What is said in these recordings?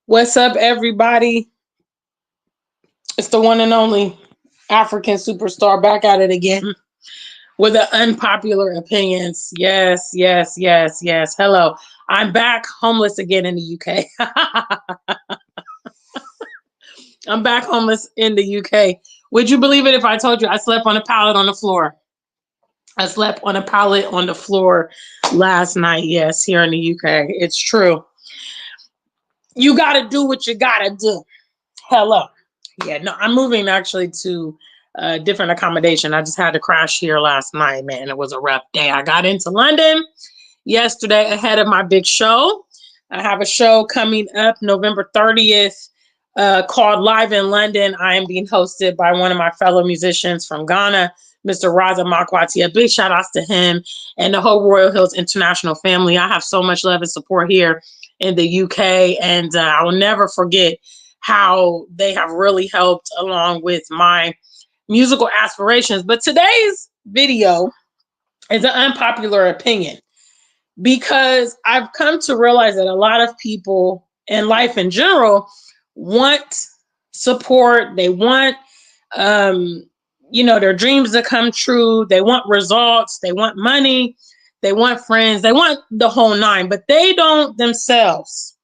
What's up, everybody? It's the one and only African superstar back at it again with the unpopular opinions. Yes, yes, yes, yes. Hello. I'm back homeless again in the UK. I'm back homeless in the UK. Would you believe it if I told you I slept on a pallet on the floor? I slept on a pallet on the floor last night. Yes, here in the UK. It's true. You got to do what you got to do. Hello. Yeah, no, I'm moving actually to a different accommodation. I just had to crash here last night, man. It was a rough day. I got into London yesterday ahead of my big show. I have a show coming up November 30th called Live in London. I am being hosted by one of my fellow musicians from Ghana, Mr. Raza Makwati. A big shout outs to him and the whole Royal Hills International family. I have so much love and support here in the UK, and I will never forget how they have really helped along with my musical aspirations. But today's video is an unpopular opinion because I've come to realize that a lot of people in life in general want support. They want, their dreams to come true. They want results. They want money. They want friends. They want the whole nine, but they don't themselves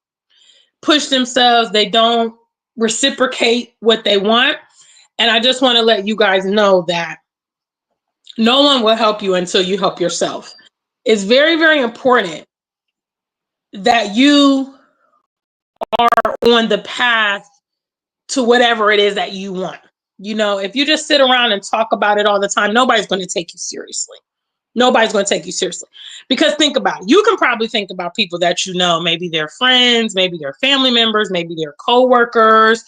push themselves. They don't reciprocate what they want. And I just want to let you guys know that no one will help you until you help yourself. It's very, very important that you are on the path to whatever it is that you want. You know, if you just sit around and talk about it all the time, nobody's going to take you seriously. Nobody's going to take you seriously. Because think about it. You can probably think about people that you know, maybe they're friends, maybe they're family members, maybe they're coworkers,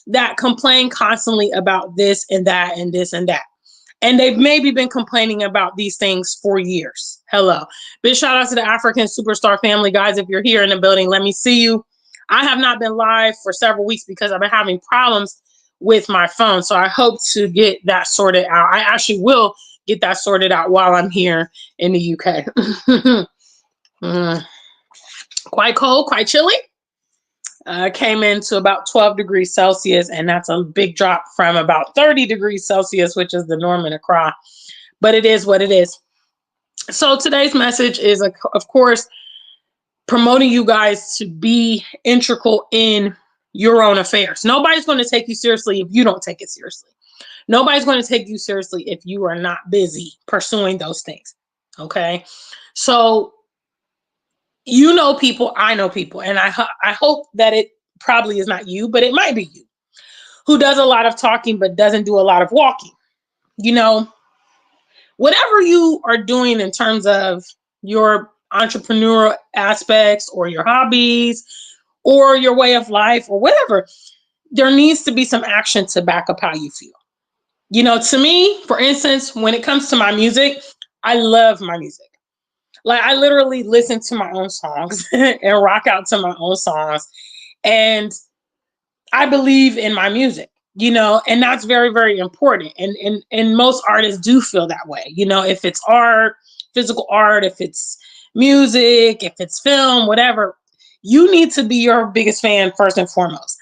that complain constantly about this and that and this and that. And they've maybe been complaining about these things for years. Hello. Big shout out to the African superstar family, guys. If you're here in the building, let me see you. I have not been live for several weeks because I've been having problems with my phone. So I hope to get that sorted out. I actually will get that sorted out while I'm here in the UK. Quite cold, quite chilly. Came into about 12 degrees Celsius, and that's a big drop from about 30 degrees Celsius, which is the norm in Accra. But it is what it is. So today's message is, of course, promoting you guys to be integral in your own affairs. Nobody's going to take you seriously if you don't take it seriously. Nobody's going to take you seriously if you are not busy pursuing those things. Okay. So, you know people, I know people, and I hope that it probably is not you, but it might be you, who does a lot of talking but doesn't do a lot of walking. You know, whatever you are doing in terms of your entrepreneurial aspects or your hobbies or your way of life or whatever, there needs to be some action to back up how you feel. You know, to me, for instance, when it comes to my music, I love my music. Like, I literally listen to my own songs and rock out to my own songs. And I believe in my music, and that's very, very important. And most artists do feel that way. You know, if it's art, physical art, if it's music, if it's film, whatever, you need to be your biggest fan first and foremost.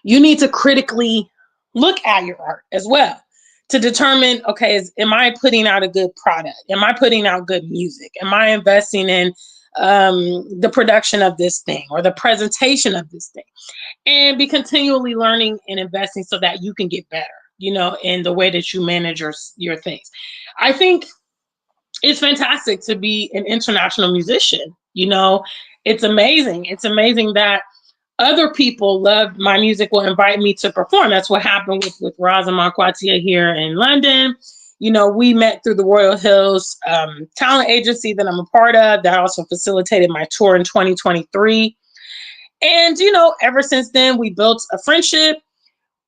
You need to critically look at your art as well to determine, okay, am I putting out a good product? Am I putting out good music? Am I investing in the production of this thing or the presentation of this thing? And be continually learning and investing so that you can get better, in the way that you manage your things. I think it's fantastic to be an international musician. It's amazing. It's amazing that other people love my music, will invite me to perform. That's what happened with Raza Makwati here in London. We met through the Royal Hills talent agency that I'm a part of, that also facilitated my tour in 2023. And, ever since then, we built a friendship.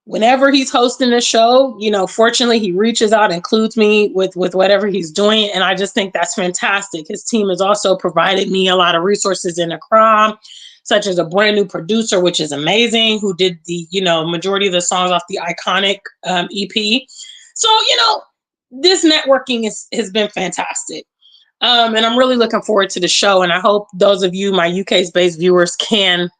Whenever he's hosting a show, fortunately, he reaches out, includes me with whatever he's doing. And I just think that's fantastic. His team has also provided me a lot of resources in Accra, such as a brand new producer, which is amazing, who did the, majority of the songs off the iconic EP. So, this networking has been fantastic. And I'm really looking forward to the show. And I hope those of you, my UK-based viewers, can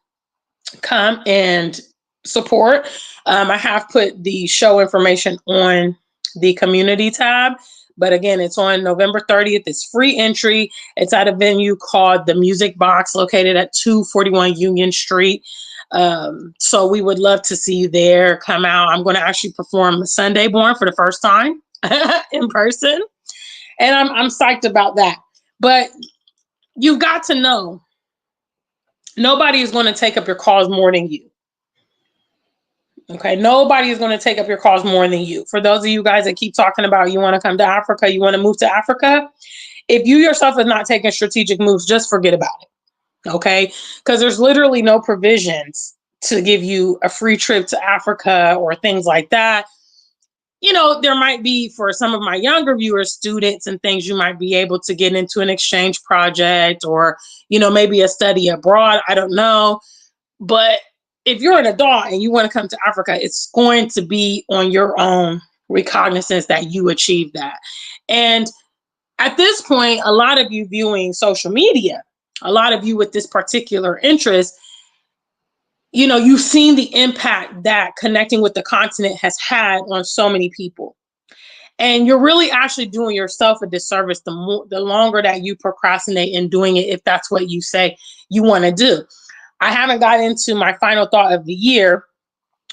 come and support. I have put the show information on the community tab. But again, it's on November 30th. It's free entry. It's at a venue called the Music Box, located at 241 Union Street. So we would love to see you there. Come out. I'm going to actually perform Sunday Born for the first time in person. And I'm psyched about that. But you've got to know nobody is going to take up your cause more than you. Okay, nobody is going to take up your cause more than you. For those of you guys that keep talking about you want to come to Africa, you want to move to Africa, if you yourself is not taking strategic moves, just forget about it. Okay, because there's literally no provisions to give you a free trip to Africa or things like that. You know, there might be for some of my younger viewers, students and things, you might be able to get into an exchange project or, you know, maybe a study abroad. I don't know. But if you're an adult and you want to come to Africa, it's going to be on your own recognizance that you achieved that. And at this point, a lot of you viewing social media, a lot of you with this particular interest, you know, you've seen the impact that connecting with the continent has had on so many people. And you're really actually doing yourself a disservice the longer that you procrastinate in doing it, if that's what you say you want to do. I haven't got into my final thought of the year,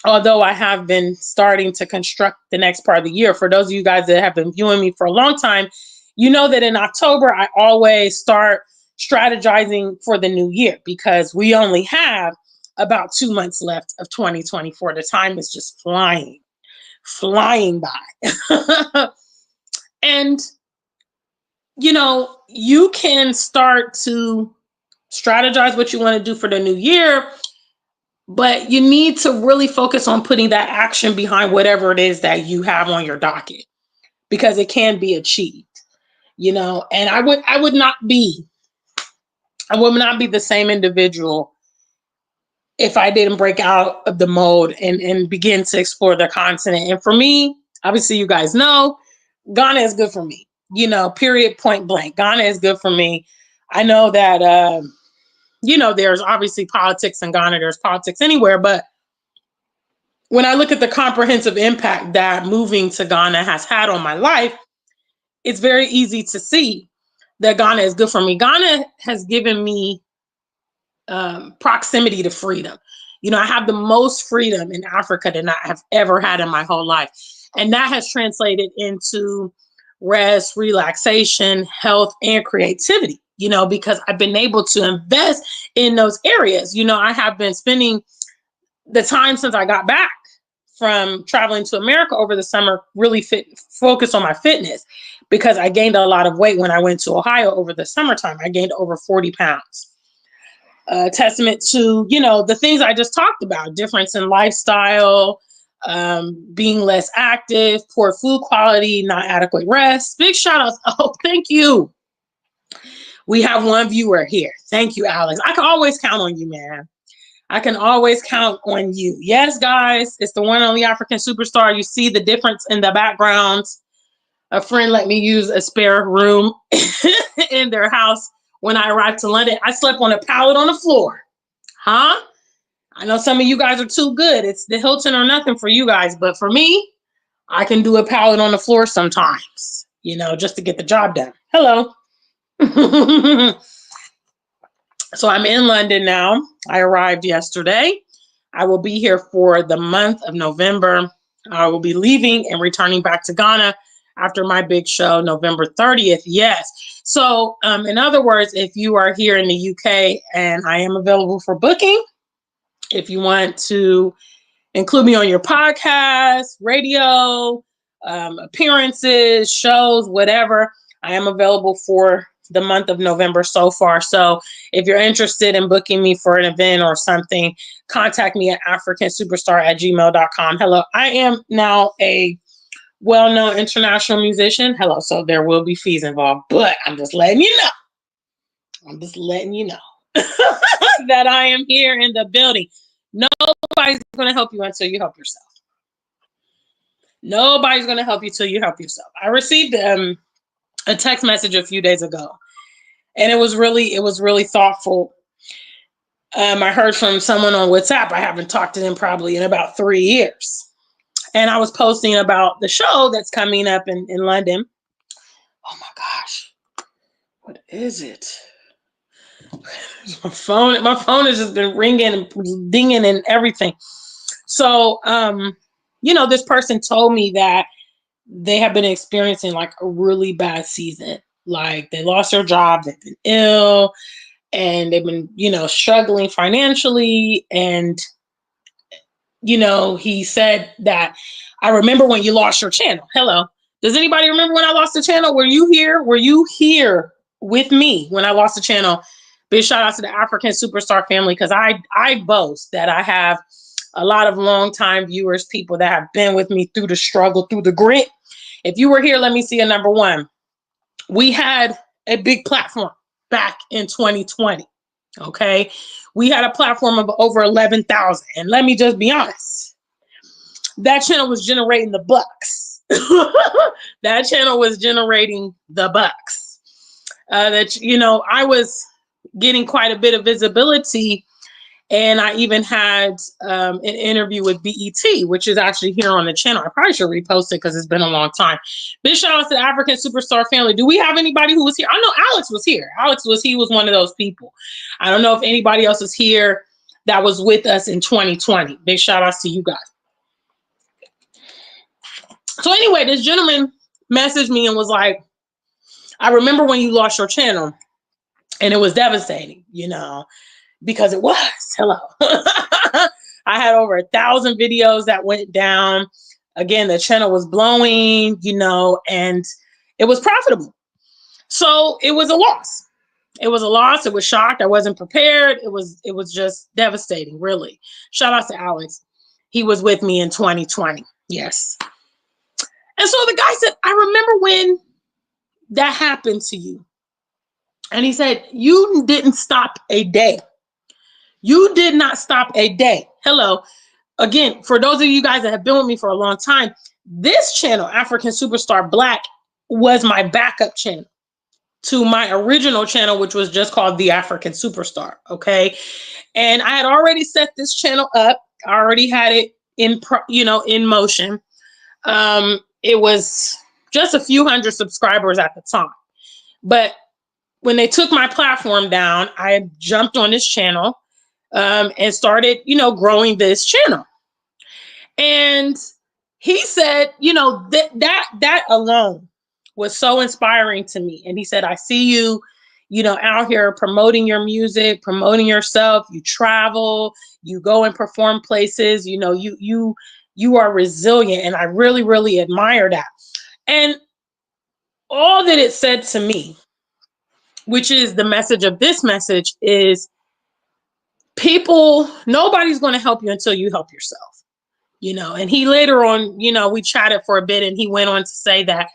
although I have been starting to construct the next part of the year. For those of you guys that have been viewing me for a long time, you know that in October, I always start strategizing for the new year because we only have about 2 months left of 2024. The time is just flying by. And, you know, you can start to strategize what you want to do for the new year, but you need to really focus on putting that action behind whatever it is that you have on your docket because it can be achieved, you know. And I would not be the same individual if I didn't break out of the mode and begin to explore the continent. And for me, obviously you guys know, Ghana is good for me, you know, period, point blank. Ghana is good for me. I know that you know, there's obviously politics in Ghana, there's politics anywhere, but when I look at the comprehensive impact that moving to Ghana has had on my life, it's very easy to see that Ghana is good for me. Ghana has given me proximity to freedom. You know, I have the most freedom in Africa than I have ever had in my whole life. And that has translated into rest, relaxation, health, and creativity, you know, because I've been able to invest in those areas. You know, I have been spending the time since I got back from traveling to America over the summer, really focus on my fitness because I gained a lot of weight when I went to Ohio over the summertime. I gained over 40 pounds. Testament to, you know, the things I just talked about, difference in lifestyle, being less active, poor food quality, not adequate rest. Big shout outs. Oh, thank you. We have one viewer here. Thank you, Alex. I can always count on you, man. I can always count on you. Yes, guys, it's the one only African superstar. You see the difference in the backgrounds. A friend let me use a spare room in their house when I arrived to London. I slept on a pallet on the floor. Huh? I know some of you guys are too good. It's the Hilton or nothing for you guys. But for me, I can do a pallet on the floor sometimes, you know, just to get the job done. Hello. So I'm in London now. I arrived yesterday. I will be here for the month of November. I will be leaving and returning back to Ghana after my big show, November 30th. Yes. So in other words, if you are here in the UK and I am available for booking, if you want to include me on your podcast, radio, appearances, shows, whatever, I am available for the month of November so far. So if you're interested in booking me for an event or something, contact me at africansuperstar@gmail.com. Hello, I am now a well-known international musician. Hello, so there will be fees involved, but I'm just letting you know. I'm just letting you know that I am here in the building. Nobody's going to help you until you help yourself. Nobody's going to help you till you help yourself. I received a text message a few days ago, and it was really thoughtful. I heard from someone on WhatsApp. I haven't talked to them probably in about 3 years. And I was posting about the show that's coming up in London. Oh my gosh. What is it? My phone has just been ringing and dinging and everything. So, this person told me that they have been experiencing like a really bad season. Like they lost their job, they've been ill, and they've been, struggling financially. And, he said that I remember when you lost your channel. Hello. Does anybody remember when I lost the channel? Were you here? Were you here with me when I lost the channel? Big shout out to the African Superstar family, because I boast that I have a lot of longtime viewers, people that have been with me through the struggle, through the grit. If you were here, let me see a number one. We had a big platform back in 2020. Okay. We had a platform of over 11,000. And let me just be honest, that channel was generating the bucks. That channel was generating the bucks. I was getting quite a bit of visibility. And I even had an interview with BET, which is actually here on the channel. I probably should repost it because it's been a long time. Big shout out to the African Superstar family. Do we have anybody who was here? I know Alex was here. He was one of those people. I don't know if anybody else is here that was with us in 2020. Big shout outs to you guys. So anyway, this gentleman messaged me and was like, I remember when you lost your channel, and it was devastating, because it was. Hello. I had over 1,000 videos that went down. Again, the channel was blowing, and it was profitable. So it was a loss. It was a loss. It was shocked. I wasn't prepared. It was just devastating, really. Shout out to Alex. He was with me in 2020. Yes. And so the guy said, I remember when that happened to you. And he said, you didn't stop a day. You did not stop a day. Hello. Again, for those of you guys that have been with me for a long time, this channel, African Superstar Black, was my backup channel to my original channel, which was just called The African Superstar. Okay. And I had already set this channel up. I already had it in motion. It was just a few hundred subscribers at the time. But when they took my platform down, I jumped on this channel and started, growing this channel. And he said, that alone was so inspiring to me. And he said, I see you, out here promoting your music, promoting yourself. You travel, you go and perform places, you are resilient. And I really, really admire that. And all that it said to me, which is the message of this message, is nobody's going to help you until you help yourself, and he later on, we chatted for a bit, and he went on to say that,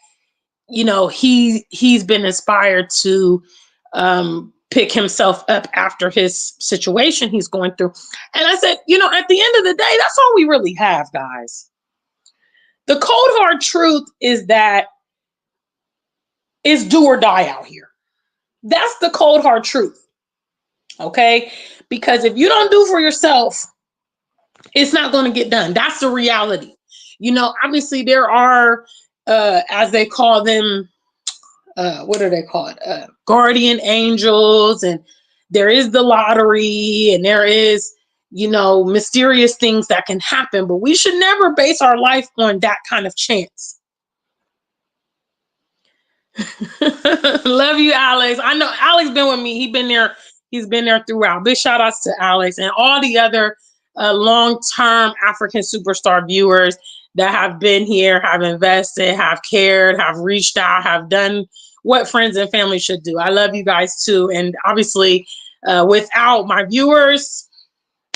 he's been inspired to pick himself up after his situation he's going through. And I said, at the end of the day, that's all we really have, guys. The cold hard truth is that it's do or die out here. That's the cold hard truth. Okay? Because if you don't do for yourself, it's not going to get done. That's the reality. Obviously there are, as they call them, what are they called? Guardian angels, and there is the lottery, and there is, mysterious things that can happen, but we should never base our life on that kind of chance. Love you, Alex. I know Alex been with me. He's been there throughout. Big shout outs to Alex and all the other long-term African Superstar viewers that have been here, have invested, have cared, have reached out, have done what friends and family should do. I love you guys too. And obviously, without my viewers,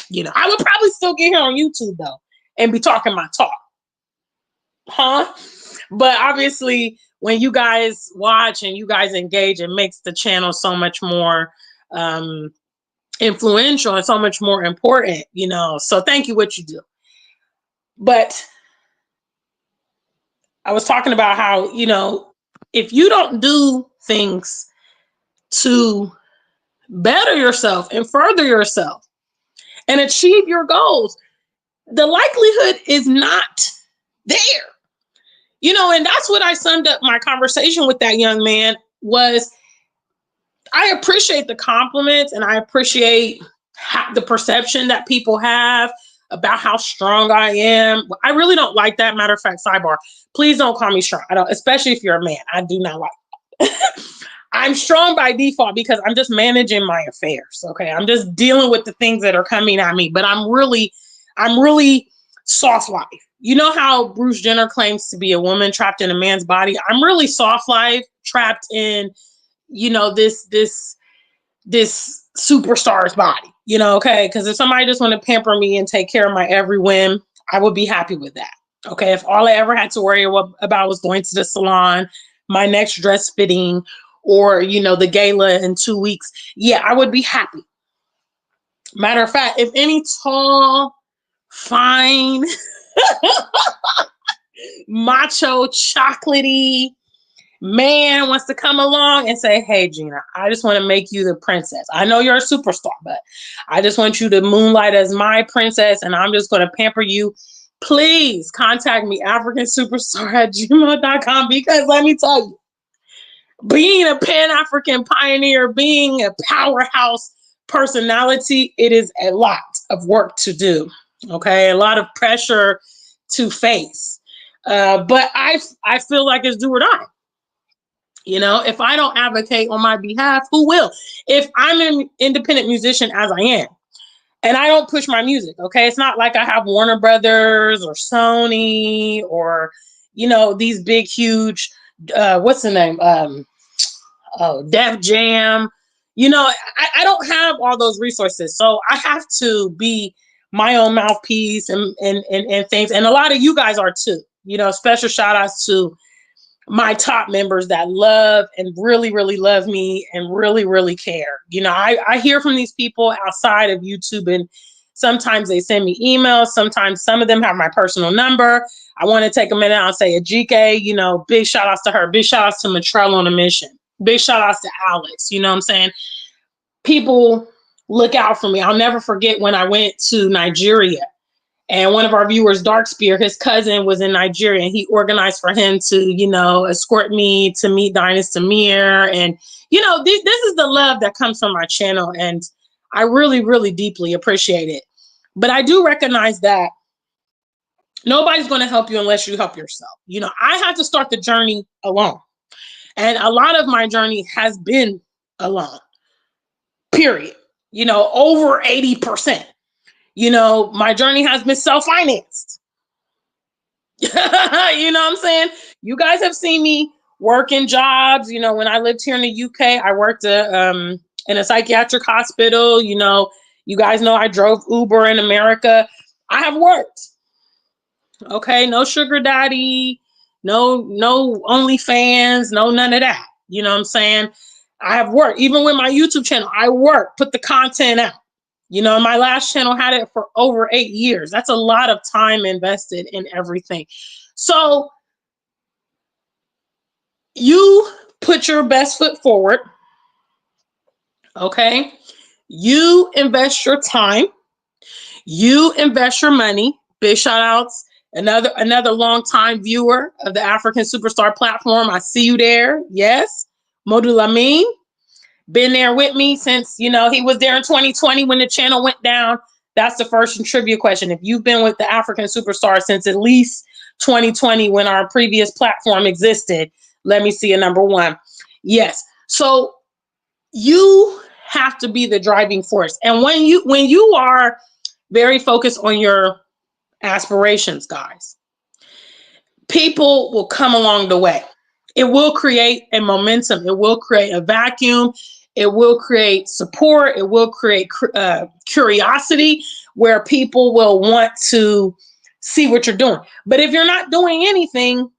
I would probably still get here on YouTube though and be talking my talk. But obviously, when you guys watch and you guys engage, it makes the channel so much more influential and so much more important, So thank you what you do. But I was talking about how, if you don't do things to better yourself and further yourself, and achieve your goals. The likelihood is not there. You know, and that's what I summed up my conversation with that young man was I appreciate the compliments and I appreciate the perception that people have about how strong I am. I really don't like that. Matter of fact, sidebar, please don't call me strong. I don't, especially if you're a man. I do not like I'm strong by default because I'm just managing my affairs. Okay. I'm just dealing with the things that are coming at me, but I'm really soft life. You know how Bruce Jenner claims to be a woman trapped in a man's body? I'm really soft life, trapped in, you know, this superstar's body, you know, okay? Because if somebody just want to pamper me and take care of my every whim, I would be happy with that. Okay. If all I ever had to worry about was going to the salon, my next dress fitting, or, you know, the gala in 2 weeks, yeah, I would be happy. Matter of fact, if any tall, fine, macho, chocolatey man wants to come along and say, hey, Gina, I just want to make you the princess. I know you're a superstar, but I just want you to moonlight as my princess, and I'm just going to pamper you. Please contact me, africansuperstar@gmail.com, because let me tell you, being a Pan-African pioneer, being a powerhouse personality, it is a lot of work to do. Okay, a lot of pressure to face. But I feel like it's do or die. You know, if I don't advocate on my behalf, who will? If I'm an independent musician as I am, and I don't push my music, okay? It's not like I have Warner Brothers or Sony or, you know, these big, huge, what's the name? Def Jam. You know, I don't have all those resources. So I have to be my own mouthpiece and things. And a lot of you guys are too. You know, special shout outs to my top members that love and really, really love me and really, really care. You know, I hear from these people outside of YouTube, and sometimes they send me emails. Sometimes some of them have my personal number. I want to take a minute and say, Ajike, you know, big shout outs to her. Big shout outs to Matrell on a mission. Big shout outs to Alex. You know what I'm saying? People look out for me. I'll never forget when I went to Nigeria. And one of our viewers, Darkspear, his cousin was in Nigeria, and he organized for him to, you know, escort me to meet Dynas Tamir. And, you know, this is the love that comes from my channel. And I really, really deeply appreciate it. But I do recognize that nobody's going to help you unless you help yourself. You know, I had to start the journey alone. And a lot of my journey has been alone, period. You know, over 80%. You know, my journey has been self-financed. You know what I'm saying? You guys have seen me working jobs. You know, when I lived here in the UK, I worked in a psychiatric hospital. You know, you guys know I drove Uber in America. I have worked. Okay, no sugar daddy, no OnlyFans, no none of that. You know what I'm saying? I have worked. Even with my YouTube channel, I work, put the content out. You know, my last channel had it for over 8 years. That's a lot of time invested in everything. So you put your best foot forward. Okay. You invest your time. You invest your money. Big shout outs. Another long time viewer of the African Superstar platform. I see you there. Yes. Modu Lamine. Been there with me since, you know, he was there in 2020 when the channel went down. That's the first trivia question. If you've been with the African Superstar since at least 2020 when our previous platform existed, let me see a number one. Yes. So you have to be the driving force. And when you are very focused on your aspirations, guys, people will come along the way. It will create a momentum. It will create a vacuum. It will create support. It will create curiosity where people will want to see what you're doing. But if you're not doing anything,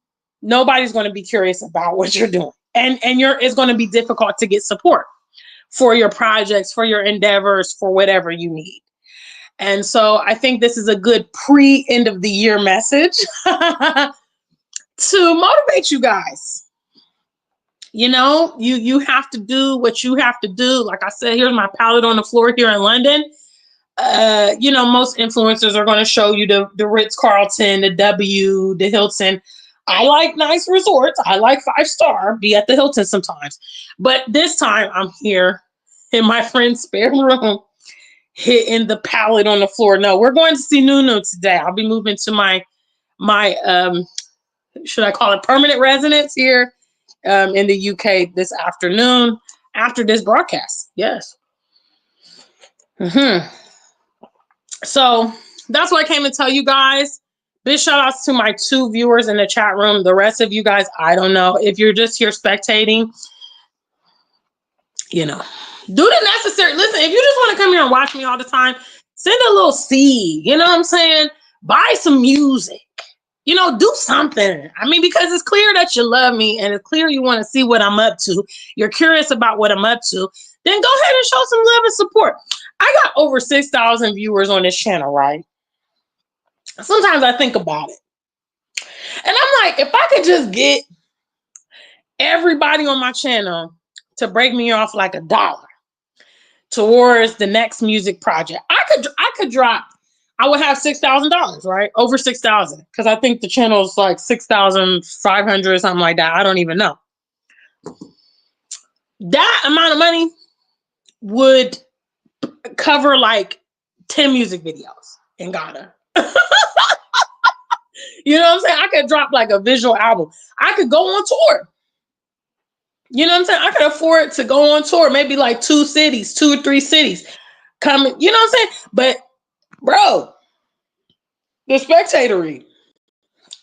nobody's going to be curious about what you're doing. And it's going to be difficult to get support for your projects, for your endeavors, for whatever you need. And so I think this is a good pre-end of the year message to motivate you guys. You know, you have to do what you have to do. Like I said, here's my palette on the floor here in London. you know, most influencers are going to show you the Ritz-Carlton, the W, the Hilton. I like nice resorts. I like 5-star, be at the Hilton sometimes. But this time I'm here in my friend's spare room, hitting the pallet on the floor. No, we're going to see Nunu today. I'll be moving to my should I call it permanent residence here in the UK this afternoon after this broadcast. Yes. So that's what I came to tell you guys. Big shout outs to my 2 viewers in the chat room. The rest of you guys, I don't know. If you're just here spectating, you know, do the necessary. Listen, if you just want to come here and watch me all the time, send a little seed. You know what I'm saying? Buy some music. You know, do something. I mean, because it's clear that you love me and it's clear you want to see what I'm up to. You're curious about what I'm up to. Then go ahead and show some love and support. I got over 6,000 viewers on this channel, right? Sometimes I think about it. And I'm like, if I could just get everybody on my channel to break me off like $1 towards the next music project, I could drop, I would have $6,000, right? Over 6,000. Because I think the channel is like 6,500, something like that. I don't even know. That amount of money would cover like 10 music videos in Ghana. You know what I'm saying? I could drop like a visual album. I could go on tour. You know what I'm saying? I could afford to go on tour, maybe like 2 cities, 2 or 3 cities. Coming, you know what I'm saying? But bro, the spectatory,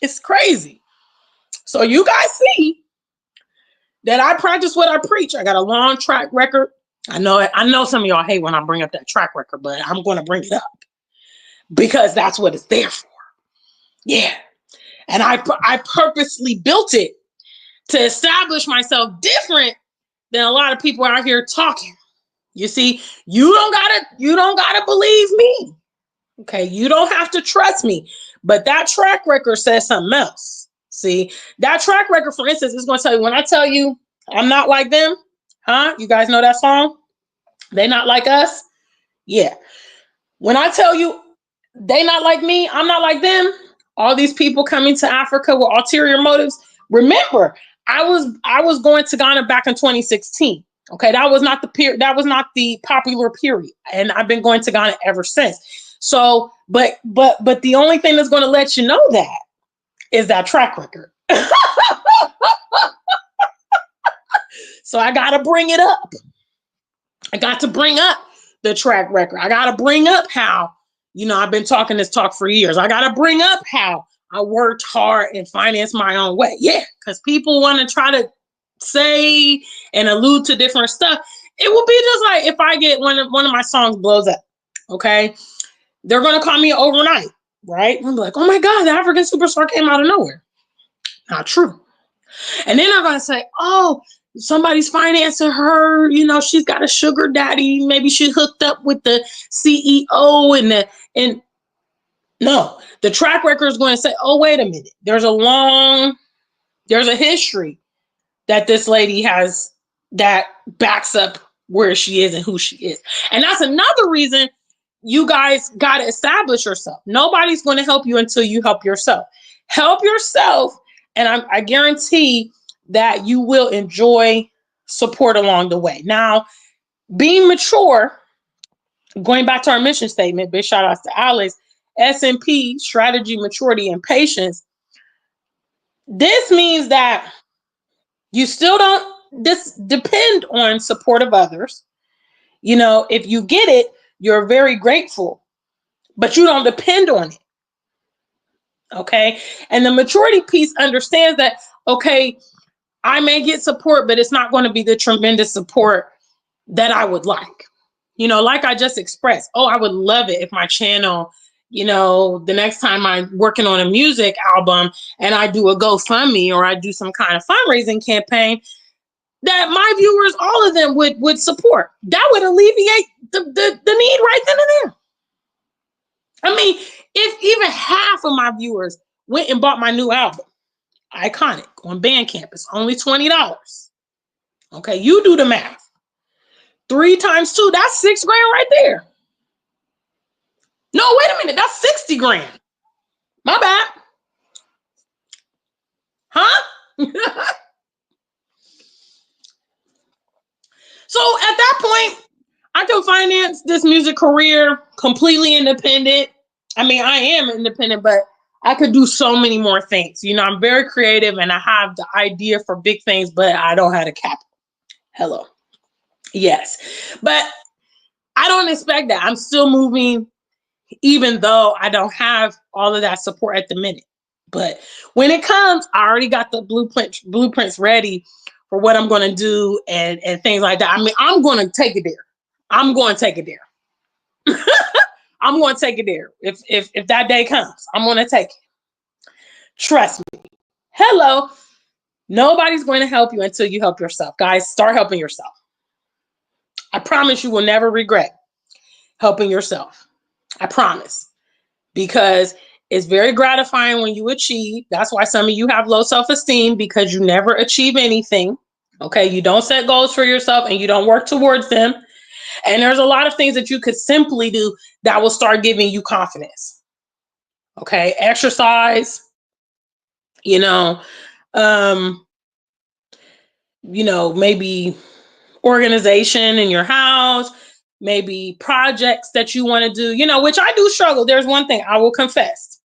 it's crazy. So you guys see that I practice what I preach. I got a long track record. I know some of y'all hate when I bring up that track record, but I'm going to bring it up because that's what it's there for. Yeah. And I purposely built it to establish myself different than a lot of people out here talking. You see, you don't gotta believe me. Okay, you don't have to trust me. But that track record says something else. See, that track record, for instance, is going to tell you, when I tell you I'm not like them, huh? You guys know that song? They not like us? Yeah. When I tell you they not like me, I'm not like them, all these people coming to Africa with ulterior motives. Remember, I was going to Ghana back in 2016. Okay, that was not the period, that was not the popular period. And I've been going to Ghana ever since. So, but the only thing that's going to let you know that is that track record. So I got to bring it up. I got to bring up the track record. I got to bring up how, you know, I've been talking this talk for years. I got to bring up how I worked hard and financed my own way. Yeah, because people want to try to say and allude to different stuff. It will be just like if I get one of my songs blows up, okay? They're going to call me overnight, right? I'm like, oh my God, the African superstar came out of nowhere. Not true. And then they're going to say, oh, somebody's financing her. You know, she's got a sugar daddy. Maybe she hooked up with the CEO and no, the track record is going to say, oh, wait a minute. There's a history that this lady has that backs up where she is and who she is. And that's another reason you guys got to establish yourself. Nobody's going to help you until you help yourself. Help yourself, and I guarantee that you will enjoy support along the way. Now, being mature, going back to our mission statement, big shout outs to Alex, SMP, strategy, maturity, and patience. This means that you still don't depend on support of others. You know, if you get it, you're very grateful, but you don't depend on it. Okay. And the maturity piece understands that, okay, I may get support, but it's not going to be the tremendous support that I would like. You know, like I just expressed, oh, I would love it if my channel, you know, the next time I'm working on a music album and I do a GoFundMe or I do some kind of fundraising campaign, that my viewers, all of them would support. That would alleviate the need right then and there. I mean, if even half of my viewers went and bought my new album, Iconic, on Bandcamp, it's only $20. Okay, you do the math. 3 times 2, that's $6 grand right there. No, wait a minute. That's 60 grand. My bad. Huh? So at that point, I can finance this music career completely independent. I mean, I am independent, but I could do so many more things. You know, I'm very creative and I have the idea for big things, but I don't have the capital. Hello. Yes. But I don't expect that. I'm still moving, even though I don't have all of that support at the minute. But when it comes, I already got the blueprints ready for what I'm going to do and things like that. I mean, I'm going to take it there. I'm going to take it there. I'm going to take it there. If that day comes, I'm going to take it. Trust me. Hello. Nobody's going to help you until you help yourself. Guys, start helping yourself. I promise you will never regret helping yourself. I promise. Because it's very gratifying when you achieve. That's why some of you have low self-esteem because you never achieve anything. Okay, you don't set goals for yourself and you don't work towards them. And there's a lot of things that you could simply do that will start giving you confidence. Okay, exercise, you know, um, maybe organization in your house, maybe projects that you want to do, which I do struggle. There's one thing I will confess.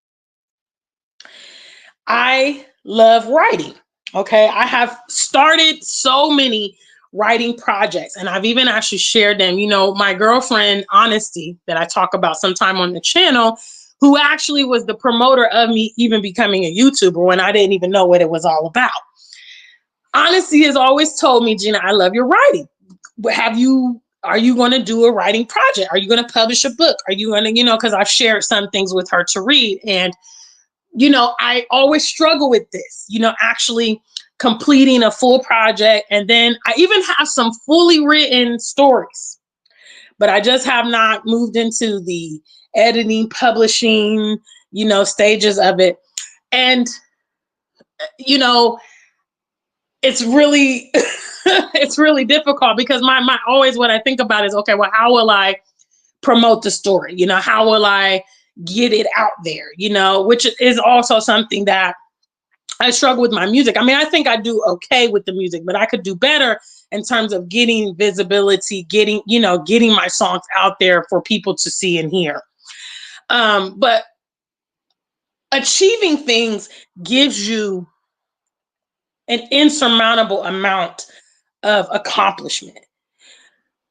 I love writing. Okay. I have started so many writing projects and I've even actually shared them. My girlfriend, Honesty, that I talk about sometime on the channel, who actually was the promoter of me even becoming a YouTuber when I didn't even know what it was all about. Honesty has always told me, Gina, I love your writing. Are you going to do a writing project? Are you going to publish a book? Are you going to, because I've shared some things with her to read. And I always struggle with this, actually completing a full project. And then I even have some fully written stories, but I just have not moved into the editing, publishing, stages of it. And, it's really, it's really difficult because my always what I think about is, okay, well, how will I promote the story? How will I get it out there? Which is also something that I struggle with my music. I mean, I think I do okay with the music, but I could do better in terms of getting visibility, getting my songs out there for people to see and hear. But achieving things gives you an insurmountable amount of accomplishment.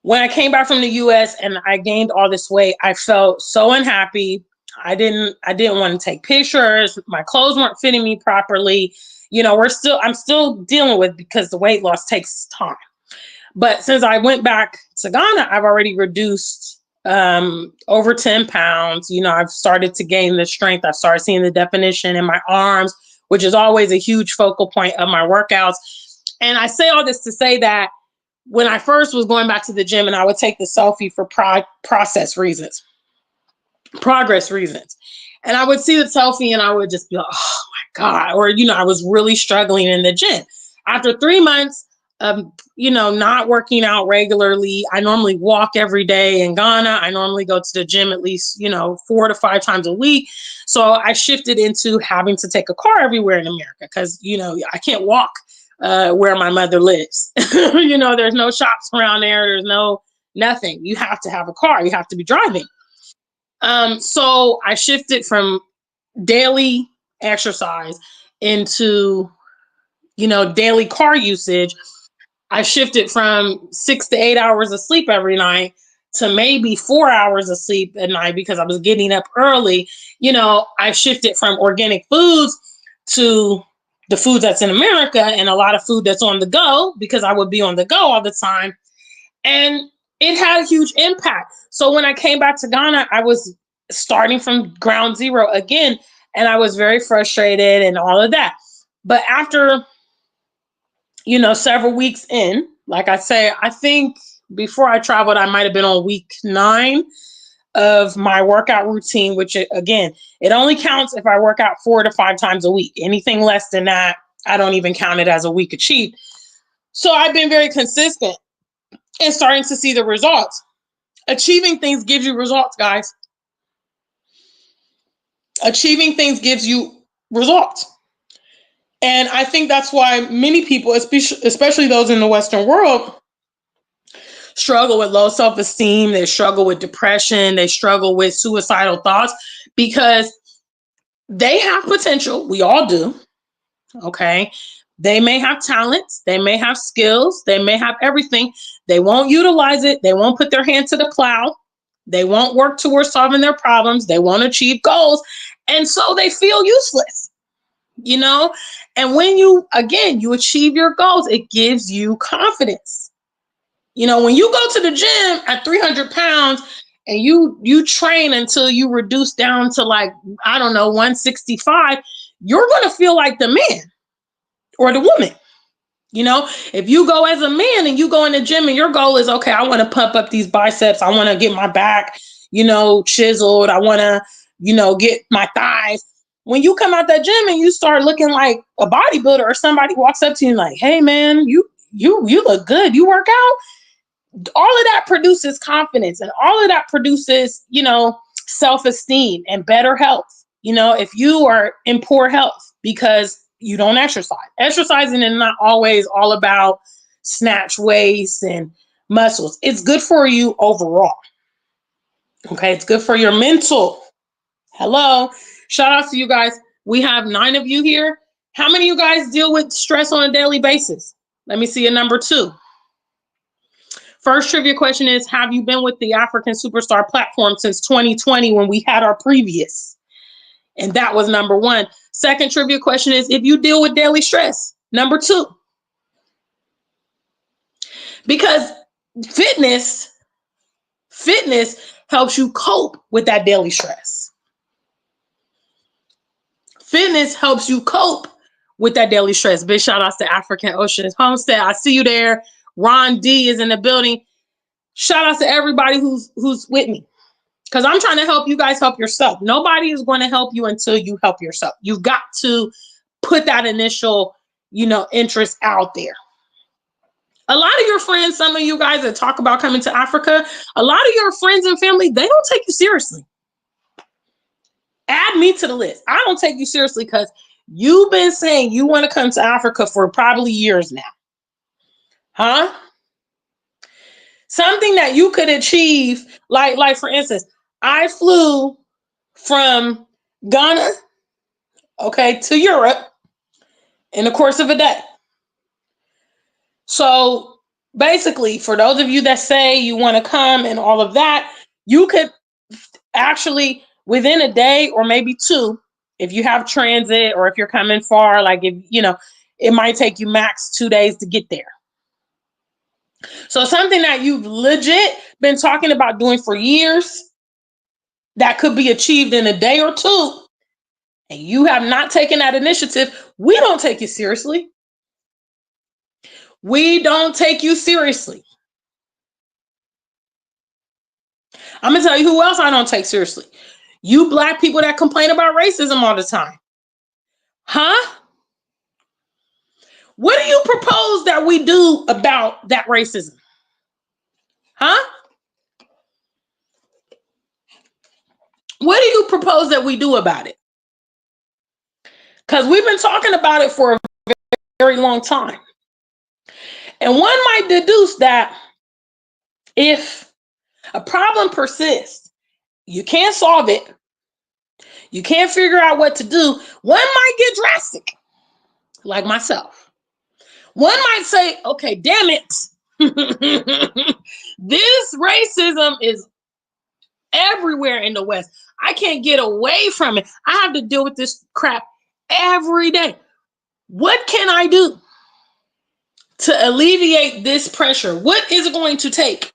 When I came back from the US and I gained all this weight, I felt so unhappy. I didn't want to take pictures. My clothes weren't fitting me properly. I'm still dealing with because the weight loss takes time. But since I went back to Ghana, I've already reduced over 10 pounds. I've started to gain the strength. I've started seeing the definition in my arms, which is always a huge focal point of my workouts. And I say all this to say that when I first was going back to the gym and I would take the selfie for progress reasons. And I would see the selfie and I would just be like, oh my God. Or, I was really struggling in the gym. After 3 months of, not working out regularly, I normally walk every day in Ghana. I normally go to the gym at least, 4 to 5 times a week. So I shifted into having to take a car everywhere in America because, I can't walk where my mother lives. There's no shops around there. There's nothing. You have to have a car. You have to be driving. So I shifted from daily exercise into, daily car usage. I shifted from 6 to 8 hours of sleep every night to maybe 4 hours of sleep at night because I was getting up early. I shifted from organic foods to the food that's in America and a lot of food that's on the go because I would be on the go all the time. And it had a huge impact. So when I came back to Ghana, I was starting from ground zero again, and I was very frustrated and all of that. But after, several weeks in, like I say, I think before I traveled, I might have been on week 9 of my workout routine, which again, it only counts if I work out 4 to 5 times a week. Anything less than that, I don't even count it as a week achieved. So I've been very consistent and starting to see the results. Achieving things gives you results, guys. Achieving things gives you results. And I think that's why many people, especially those in the Western world, struggle with low self-esteem. They struggle with depression. They struggle with suicidal thoughts because they have potential. We all do. Okay. They may have talents. They may have skills. They may have everything. They won't utilize it. They won't put their hand to the plow. They won't work towards solving their problems. They won't achieve goals. And so they feel useless, you know? And when you achieve your goals, it gives you confidence. You know, when you go to the gym at 300 pounds and you train until you reduce down to like, I don't know, 165, you're going to feel like the man or the woman. You know, if you go as a man and you go in the gym and your goal is, okay, I want to pump up these biceps. I want to get my back, chiseled. I want to, get my thighs. When you come out that gym and you start looking like a bodybuilder or somebody walks up to you and like, hey man, you look good. You work out. All of that produces confidence and all of that produces, self-esteem and better health. If you are in poor health because you don't exercise. Exercising is not always all about snatch waist and muscles. It's good for you overall. Okay, it's good for your mental. Hello. Shout out to you guys. We have 9 of you here. How many of you guys deal with stress on a daily basis? Let me see a number 2. First trivia question is, have you been with the African Superstar platform since 2020 when we had our previous? And that was number 1. Second trivia question is, if you deal with daily stress, number 2. Because fitness helps you cope with that daily stress. Fitness helps you cope with that daily stress. Big shout outs to African Oceans Homestead. I see you there. Ron D is in the building. Shout outs to everybody who's with me. Because I'm trying to help you guys help yourself. Nobody is going to help you until you help yourself. You've got to put that initial, interest out there. A lot of your friends, some of you guys that talk about coming to Africa, a lot of your friends and family, they don't take you seriously. Add me to the list. I don't take you seriously because you've been saying you want to come to Africa for probably years now. Huh? Something that you could achieve, like for instance, I flew from Ghana, to Europe in the course of a day. So basically, for those of you that say you want to come and all of that, you could actually, within a day or maybe 2, if you have transit or if you're coming far, like if, it might take you max 2 days to get there. So something that you've legit been talking about doing for years that could be achieved in a day or 2, and you have not taken that initiative, we don't take you seriously. We don't take you seriously. I'm going to tell you who else I don't take seriously. You Black people that complain about racism all the time. Huh? What do you propose that we do about that racism? Huh? What do you propose that we do about it? Because we've been talking about it for a very long time. And one might deduce that if a problem persists, you can't solve it, you can't figure out what to do, one might get drastic, like myself. One might say, okay, damn it. This racism is everywhere in the West. I can't get away from it. I have to deal with this crap every day. What can I do to alleviate this pressure? What is it going to take?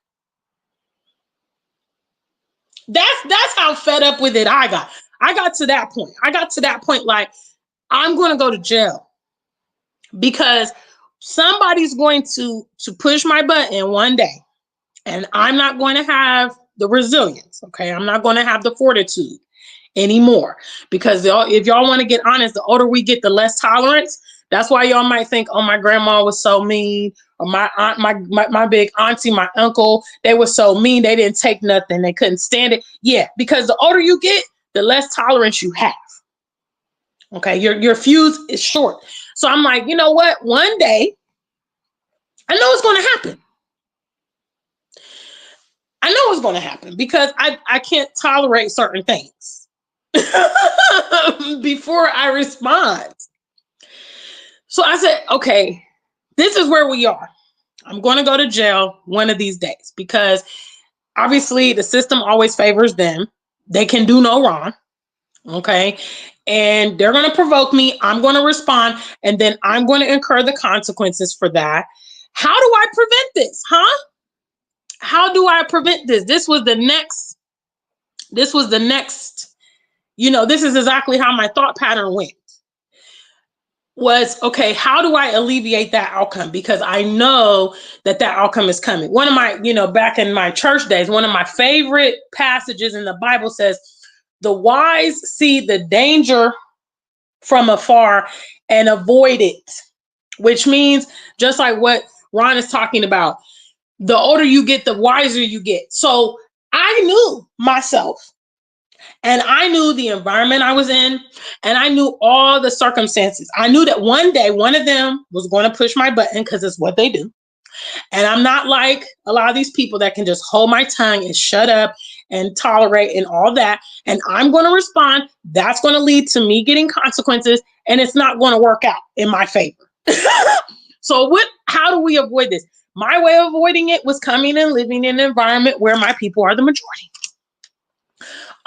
That's how fed up with it I got. I got to that point. Like, I'm going to go to jail because somebody's going to push my button one day, and I'm not going to have the resilience. Okay, I'm not going to have the fortitude anymore, because if y'all want to get honest, the older we get, the less tolerance. That's why y'all might think, oh, my grandma was so mean, or my aunt, my big auntie, my uncle, they were so mean, they didn't take nothing, they couldn't stand it. Yeah, because the older you get, the less tolerance you have. Okay, your fuse is short. So I'm like, you know what? One day, I know it's going to happen. I know it's going to happen because I can't tolerate certain things before I respond. So I said, okay, this is where we are. I'm going to go to jail one of these days because obviously the system always favors them. They can do no wrong. Okay. And they're going to provoke me. I'm going to respond. And then I'm going to incur the consequences for that. How do I prevent this? Huh? How do I prevent this? This was the next, this is exactly how my thought pattern went. Was, okay, how do I alleviate that outcome? Because I know that outcome is coming. One of my, back in my church days, one of my favorite passages in the Bible says, the wise see the danger from afar and avoid it, which means just like what Ron is talking about, the older you get, the wiser you get. So I knew myself. And I knew the environment I was in, and I knew all the circumstances. I knew that one day one of them was going to push my button because it's what they do. And I'm not like a lot of these people that can just hold my tongue and shut up and tolerate and all that. And I'm going to respond. That's going to lead to me getting consequences, and it's not going to work out in my favor. So how do we avoid this? My way of avoiding it was coming and living in an environment where my people are the majority.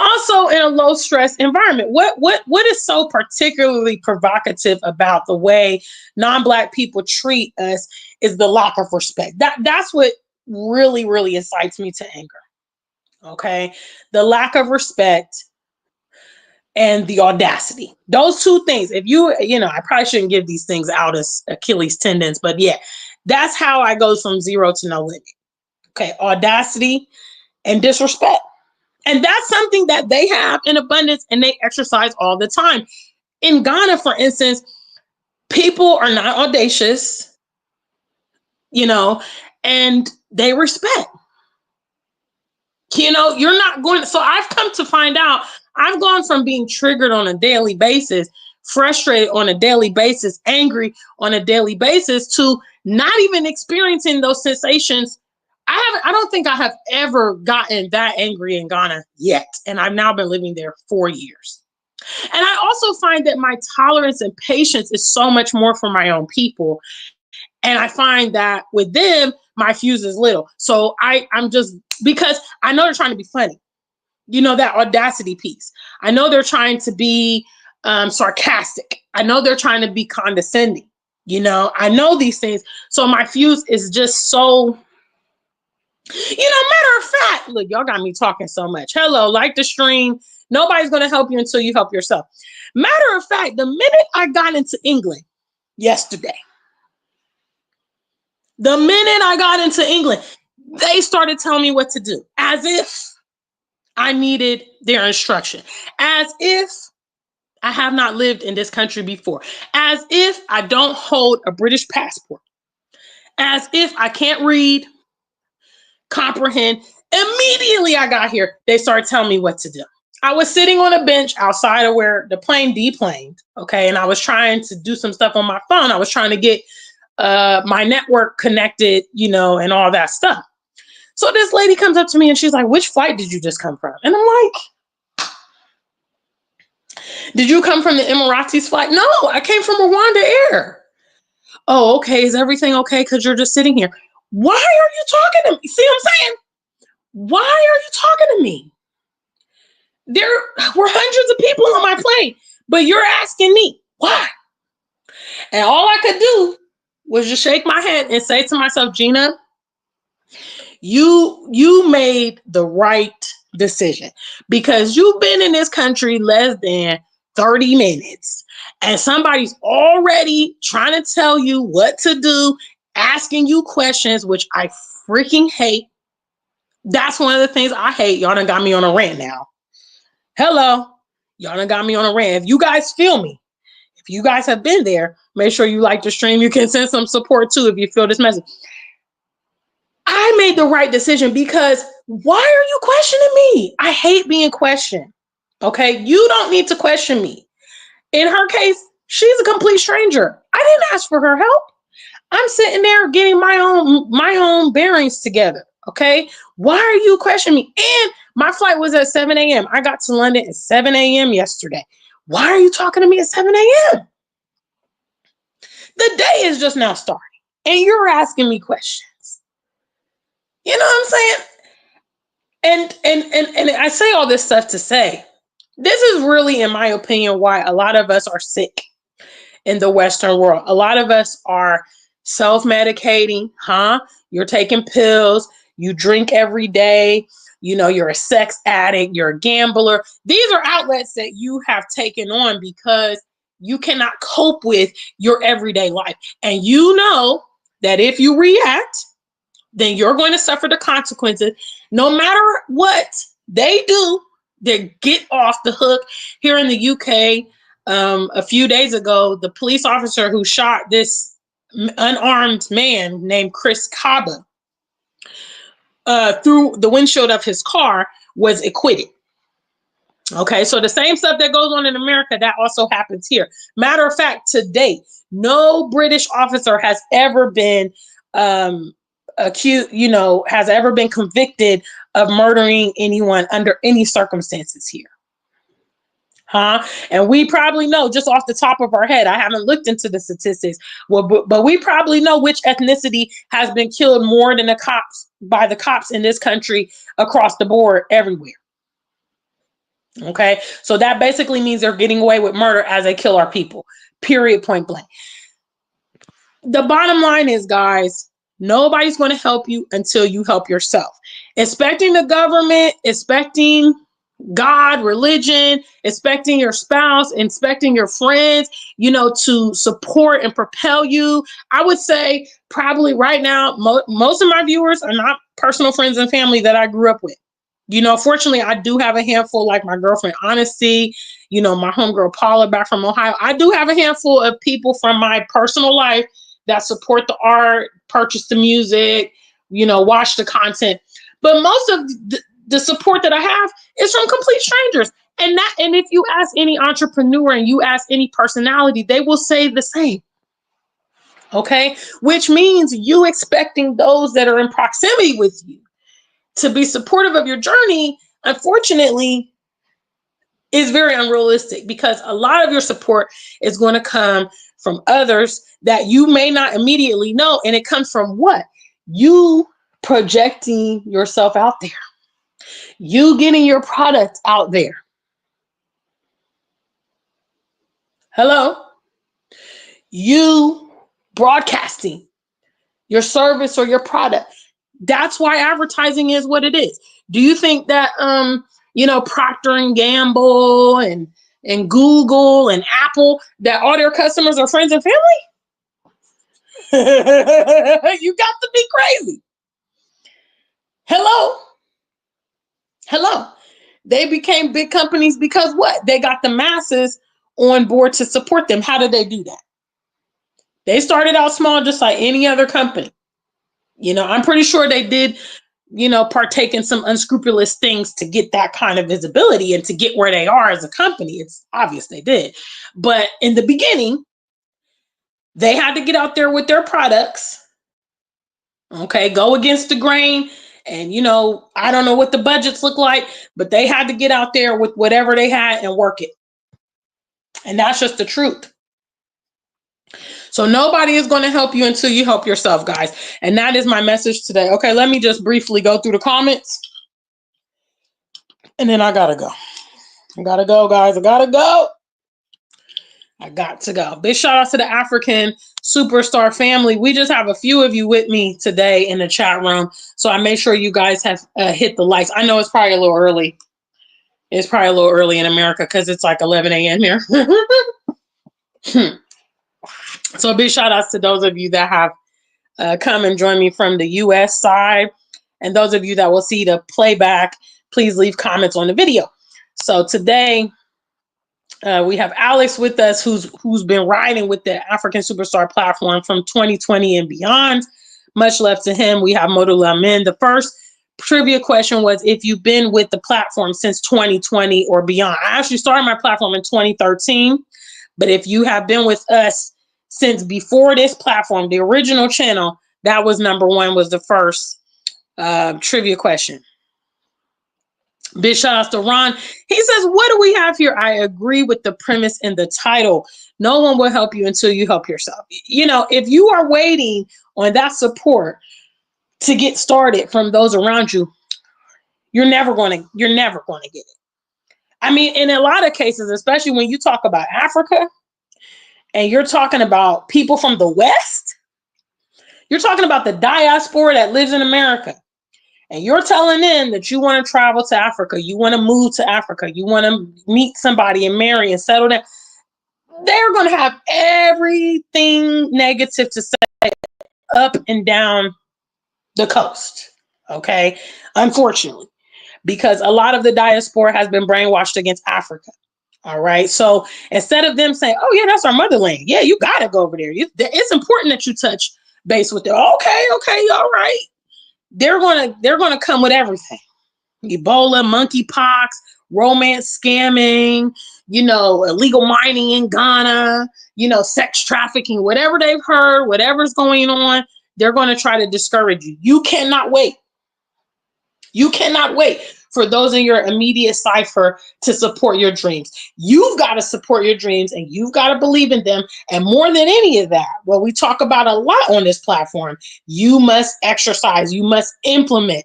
Also in a low stress environment. What is so particularly provocative about the way non-Black people treat us is the lack of respect. That's what really, really incites me to anger. Okay. The lack of respect and the audacity. Those two things. If I probably shouldn't give these things out as Achilles tendons, but yeah, that's how I go from zero to no limit. Okay. Audacity and disrespect. And that's something that they have in abundance and they exercise all the time. In Ghana, for instance, people are not audacious, and they respect. You're not going. So I've come to find out I've gone from being triggered on a daily basis, frustrated on a daily basis, angry on a daily basis, to not even experiencing those sensations. I don't think I have ever gotten that angry in Ghana yet. And I've now been living there 4 years. And I also find that my tolerance and patience is so much more for my own people. And I find that with them, my fuse is little. So I'm just, because I know they're trying to be funny. That audacity piece. I know they're trying to be sarcastic. I know they're trying to be condescending. I know these things. So my fuse is just so... matter of fact, look, y'all got me talking so much. Hello, like the stream. Nobody's going to help you until you help yourself. Matter of fact, the minute I got into England yesterday, they started telling me what to do, as if I needed their instruction, as if I have not lived in this country before, as if I don't hold a British passport, as if I can't read, comprehend. Immediately I got here, they started telling me what to do. I was sitting on a bench outside of where the plane deplaned, okay, and I was trying to do some stuff on my phone. I was trying to get my network connected, and all that stuff. So this lady comes up to me and she's like, which flight did you just come from? And I'm like, did you come from the Emiratis flight? No, I came from Rwanda Air. Oh, okay. Is everything okay? Because you're just sitting here. Why are you talking to me? See what I'm saying? Why are you talking to me? There were hundreds of people on my plane, but you're asking me why? And all I could do was just shake my head and say to myself, Gina, you made the right decision, because you've been in this country less than 30 minutes and somebody's already trying to tell you what to do, asking you questions, which I freaking hate. That's one of the things I hate. Y'all done got me on a rant now. Hello. Y'all done got me on a rant. If you guys feel me, if you guys have been there, make sure you like the stream. You can send some support too if you feel this message. I made the right decision, because why are you questioning me? I hate being questioned. Okay. You don't need to question me. In her case, she's a complete stranger. I didn't ask for her help. I'm sitting there getting my own bearings together. Okay. Why are you questioning me? And my flight was at 7 a.m. I got to London at 7 a.m. yesterday. Why are you talking to me at 7 a.m.? The day is just now starting. And you're asking me questions. You know what I'm saying? And I say all this stuff to say, this is really, in my opinion, why a lot of us are sick in the Western world. A lot of us are self-medicating, huh? You're taking pills, you drink every day, you're a sex addict, you're a gambler. These are outlets that you have taken on because you cannot cope with your everyday life. And you know that if you react, then you're going to suffer the consequences. No matter what they do, they get off the hook. Here in the UK, a few days ago, the police officer who shot this unarmed man named Chris Kaba through the windshield of his car was acquitted. Okay, so the same stuff that goes on in America, that also happens here. Matter of fact, to date, no British officer has ever been accused, has ever been convicted of murdering anyone under any circumstances here. Huh? And we probably know, just off the top of our head, I haven't looked into the statistics, but we probably know which ethnicity has been killed more than by the cops in this country across the board everywhere. Okay, so that basically means they're getting away with murder as they kill our people, period, point blank. The bottom line is, guys, nobody's going to help you until you help yourself. Expecting the government, expecting God, religion, expecting your spouse, expecting your friends, to support and propel you. I would say probably right now, most of my viewers are not personal friends and family that I grew up with. Fortunately, I do have a handful, like my girlfriend, Honesty, my homegirl, Paula, back from Ohio. I do have a handful of people from my personal life that support the art, purchase the music, watch the content. But most of the support that I have is from complete strangers. And if you ask any entrepreneur and you ask any personality, they will say the same. Okay? Which means you expecting those that are in proximity with you to be supportive of your journey, unfortunately, is very unrealistic, because a lot of your support is going to come from others that you may not immediately know. And it comes from what? You projecting yourself out there. You getting your product out there. Hello? You broadcasting your service or your product. That's why advertising is what it is. Do you think that Procter and Gamble and Google and Apple, that all their customers are friends and family? You got to be crazy. Hello. They became big companies because what? They got the masses on board to support them. How did they do that? They started out small, just like any other company. I'm pretty sure they did, partake in some unscrupulous things to get that kind of visibility and to get where they are as a company. It's obvious they did. But in the beginning, they had to get out there with their products. Okay, go against the grain. And, I don't know what the budgets look like, but they had to get out there with whatever they had and work it. And that's just the truth. So nobody is going to help you until you help yourself, guys. And that is my message today. Okay, let me just briefly go through the comments. And then I got to go. I got to go, guys. I got to go. Big shout out to the African Superstar family. We just have a few of you with me today in the chat room. So I made sure you guys have hit the likes. I know it's probably a little early. It's probably a little early in America because it's like 11 a.m. here. So a big shout outs to those of you that have come and join me from the US side. And those of you that will see the playback, please leave comments on the video. So today we have Alex with us, who's been riding with the African Superstar platform from 2020 and beyond. Much love to him. We have Modu. The first trivia question was if you've been with the platform since 2020 or beyond. I actually started my platform in 2013. But if you have been with us since before this platform, the original channel, that was number one, was the first trivia question. Big shout outs to Ron. He says, what do we have here? I agree with the premise in the title. No one will help you until you help yourself. You know, if you are waiting on that support to get started from those around you, you're never going to get it. I mean, in a lot of cases, especially when you talk about Africa and you're talking about people from the West, you're talking about the diaspora that lives in America. And you're telling them that you want to travel to Africa, you want to move to Africa, you want to meet somebody and marry and settle down. They're going to have everything negative to say up and down the coast. Okay. Unfortunately, because a lot of the diaspora has been brainwashed against Africa. All right. So instead of them saying, oh, yeah, that's our motherland. Yeah, you got to go over there. It's important that you touch base with them. Okay. All right. They're gonna come with everything. Ebola, monkeypox, romance scamming, you know, illegal mining in Ghana, you know, sex trafficking, whatever they've heard, whatever's going on, they're going to try to discourage you. You cannot wait. You cannot wait for those in your immediate cipher to support your dreams. You've got to support your dreams and you've got to believe in them. And more than any of that, what we talk about a lot on this platform, you must exercise, you must implement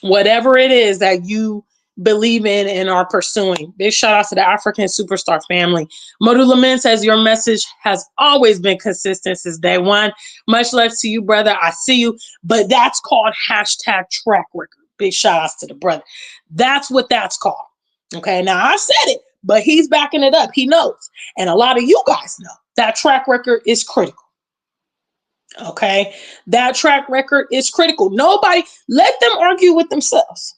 whatever it is that you believe in and are pursuing. Big shout out to the African Superstar family. Modu Lament says your message has always been consistent since day one. Much love to you, brother. I see you. But that's called hashtag track record. Big shout outs to the brother. That's what that's called. Okay, now I said it, but he's backing it up. He knows. And a lot of you guys know that track record is critical. Okay, that track record is critical. Nobody, let them argue with themselves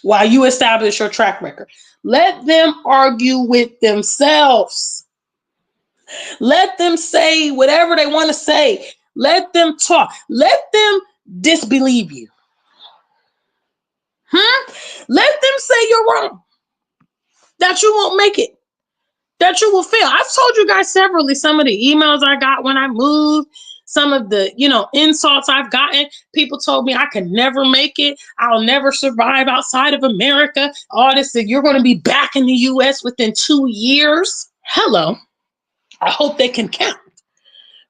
while you establish your track record. Let them argue with themselves. Let them say whatever they want to say. Let them talk. Let them disbelieve you. Let them say you're wrong, that you won't make it, that you will fail. I've told you guys severally some of the emails I got when I moved, some of the, insults I've gotten. People told me I could never make it. I'll never survive outside of America. All this, that you're going to be back in the U.S. within 2 years. Hello. I hope they can count,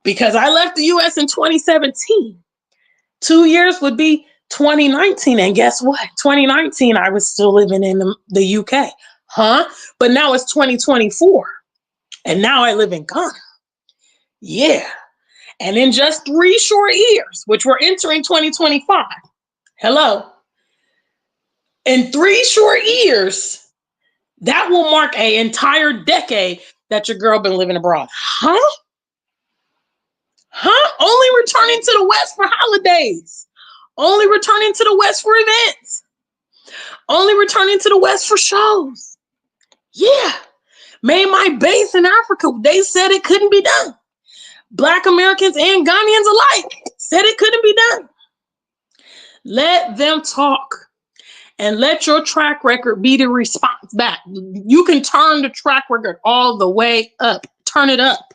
because I left the U.S. in 2017. 2 years would be 2019. And guess what? 2019, I was still living in the UK. But now it's 2024. And now I live in Ghana. Yeah. And in just 3 short years, which we're entering 2025. Hello. In 3 short years, that will mark an entire decade that your girl been living abroad. Only returning to the West for holidays. Only returning to the West for events. Only returning to the West for shows. Yeah. Made my base in Africa. They said it couldn't be done. Black Americans and Ghanaians alike said it couldn't be done. Let them talk. And let your track record be the response back. You can turn the track record all the way up. Turn it up.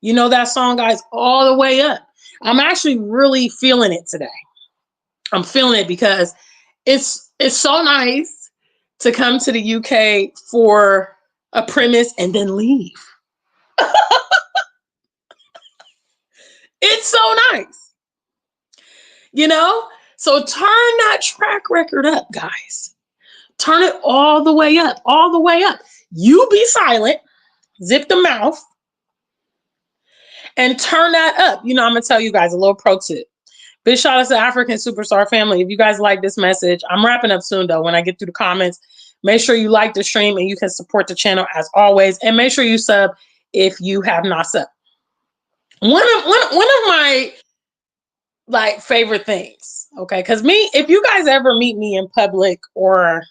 You know that song, guys, all the way up. I'm actually really feeling it today. I'm feeling it because it's so nice to come to the UK for a premise and then leave. It's so nice. So turn that track record up, guys. Turn it all the way up, all the way up. You be silent, zip the mouth, and turn that up. I'm going to tell you guys a little pro tip. Big shout out to African Superstar family. If you guys like this message, I'm wrapping up soon though. When I get through the comments, make sure you like the stream and you can support the channel as always. And make sure you sub if you have not subbed. One of my favorite things, okay? Because if you guys ever meet me in public or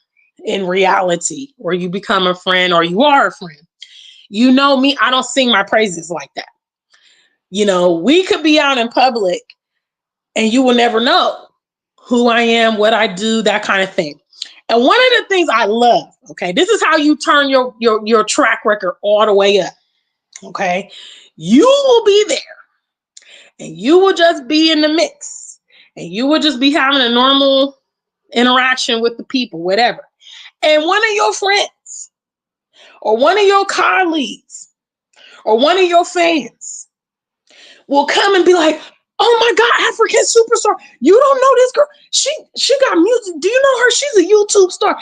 in reality, or you become a friend or you are a friend, you know me, I don't sing my praises like that. We could be out in public and you will never know who I am, what I do, that kind of thing. And one of the things I love, okay, this is how you turn your track record all the way up. Okay. You will be there and you will just be in the mix and you will just be having a normal interaction with the people, whatever. And one of your friends or one of your colleagues or one of your fans will come and be like, oh my God, African superstar. You don't know this girl. She got music. Do you know her? She's a YouTube star.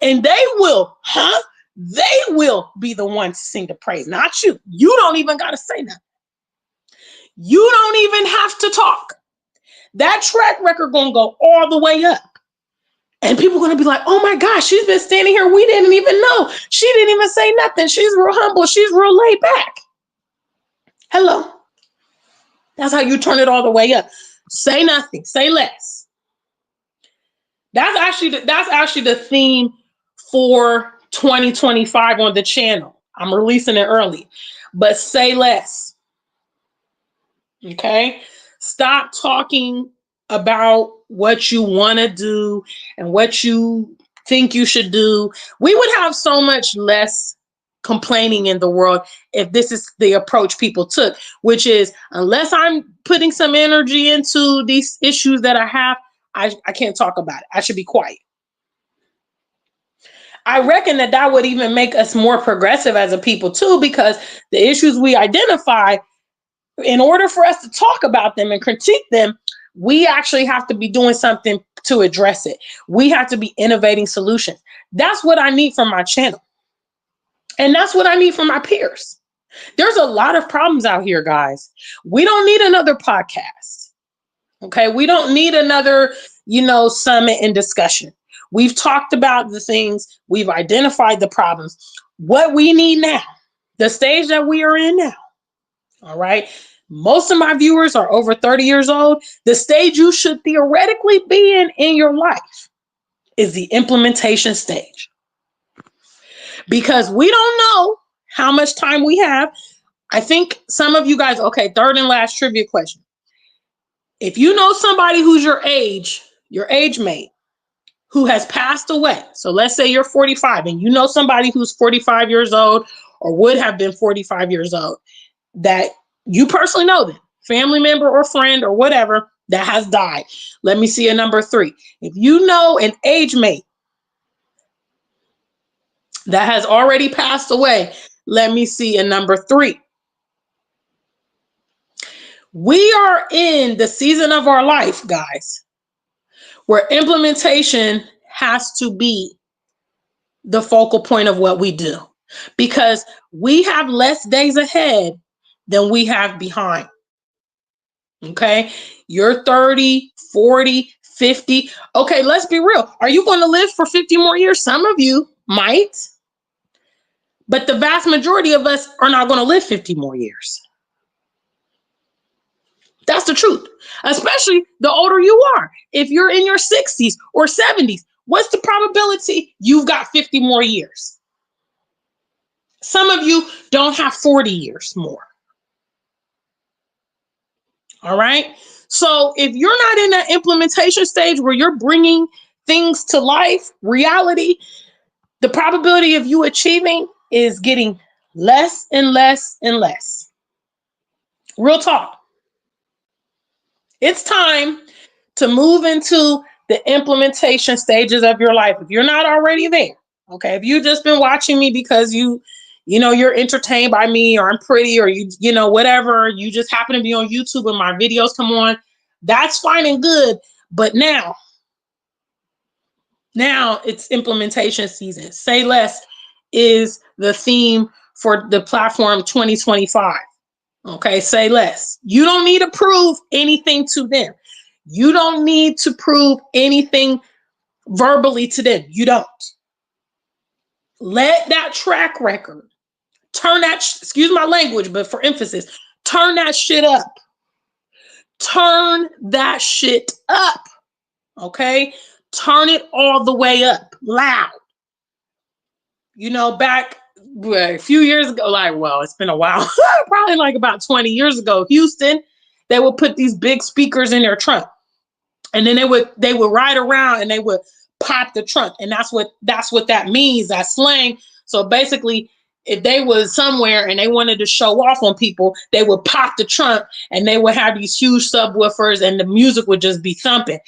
And they will, they will be the one to sing the praise, not you. You don't even got to say nothing. You don't even have to talk. That track record going to go all the way up. And people are going to be like, oh my gosh, she's been standing here. We didn't even know. She didn't even say nothing. She's real humble. She's real laid back. Hello. That's how you turn it all the way up. Say nothing. Say less. That's actually the theme for 2025 on the channel. I'm releasing it early. But say less. Okay? Stop talking about what you want to do and what you think you should do. We would have so much less complaining in the world if this is the approach people took, which is, unless I'm putting some energy into these issues that I have, I can't talk about it. I should be quiet. I reckon that would even make us more progressive as a people too, because the issues we identify, in order for us to talk about them and critique them, we actually have to be doing something to address it. We have to be innovating solutions. That's what I need from my channel. And that's what I need from my peers. There's a lot of problems out here, guys. We don't need another podcast. Okay. We don't need another, summit and discussion. We've talked about the things, we've identified the problems. What we need now, the stage that we are in now. All right. Most of my viewers are over 30 years old. The stage you should theoretically be in your life is the implementation stage. Because we don't know how much time we have. I think some of you guys, okay, third and last trivia question. If you know somebody who's your age mate, who has passed away. So let's say you're 45 and you know somebody who's 45 years old or would have been 45 years old that you personally know them, family member or friend or whatever that has died. Let me see a number 3. If you know an age mate that has already passed away, let me see a number 3. We are in the season of our life, guys, where implementation has to be the focal point of what we do, because we have less days ahead than we have behind. Okay, you're 30, 40, 50. Okay, let's be real. Are you going to live for 50 more years? Some of you might, but the vast majority of us are not going to live 50 more years. That's the truth, especially the older you are. If you're in your 60s or 70s, what's the probability you've got 50 more years? Some of you don't have 40 years more. All right. So if you're not in that implementation stage where you're bringing things to life, reality, the probability of you achieving is getting less and less and less. Real talk. It's time to move into the implementation stages of your life. If you're not already there, okay, if you've just been watching me because you're entertained by me, or I'm pretty, or whatever, you just happen to be on YouTube and my videos come on, that's fine and good. But now it's implementation season. Say less is the theme for the platform 2025. Okay, say less. You don't need to prove anything to them. You don't need to prove anything verbally to them. You don't. Let that track record, turn that, excuse my language, but for emphasis, turn that shit up. Turn that shit up. Okay? Turn it all the way up, loud. Back a few years ago, it's been a while, probably like about 20 years ago, Houston, they would put these big speakers in their trunk. And then they would ride around and they would pop the trunk. And that's what that means, that slang. So basically, if they was somewhere and they wanted to show off on people, they would pop the trunk and they would have these huge subwoofers and the music would just be thumping.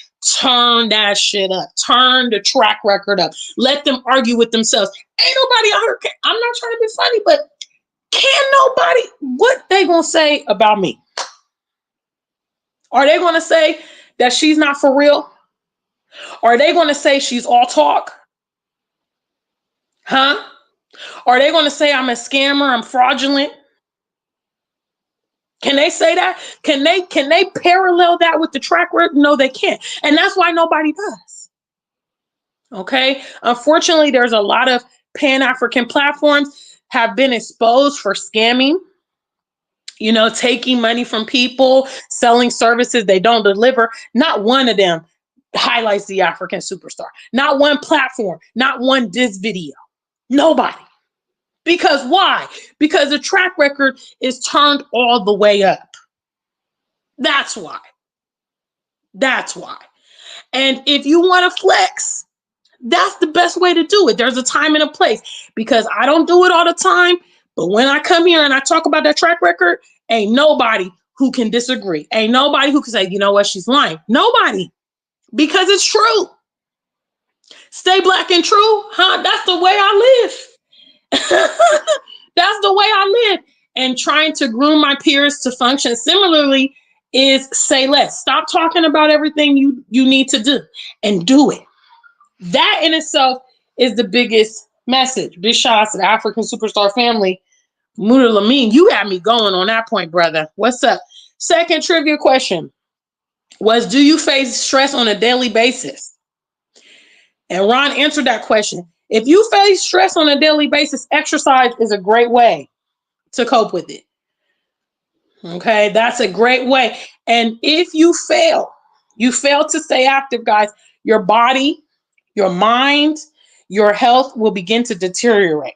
Turn that shit up. Turn the track record up. Let them argue with themselves. Ain't nobody out here. I'm not trying to be funny, but can nobody, what they gonna say about me? Are they gonna say that she's not for real? Are they gonna say she's all talk? Huh? Are they gonna say I'm a scammer, I'm fraudulent? Can they say that? Can they parallel that with the track record? No, they can't. And that's why nobody does. Okay? Unfortunately, there's a lot of Pan-African platforms have been exposed for scamming, taking money from people, selling services they don't deliver. Not one of them highlights the African superstar. Not one platform, not one diss video. Nobody. Because why? Because the track record is turned all the way up. That's why. That's why. And if you want to flex, that's the best way to do it. There's a time and a place, because I don't do it all the time. But when I come here and I talk about that track record, ain't nobody who can disagree. Ain't nobody who can say, you know what, she's lying. Nobody. Because it's true. Stay black and true, huh? That's the way I live. That's the way I live. And trying to groom my peers to function similarly is say less. Stop talking about everything you need to do and do it. That in itself is the biggest message. Big shout out to the African superstar family. Modu Lamine, you had me going on that point, brother. What's up? Second trivia question was, do you face stress on a daily basis? And Ron answered that question. If you face stress on a daily basis, exercise is a great way to cope with it. Okay, that's a great way. And if you fail to stay active, guys, your body, your mind, your health will begin to deteriorate.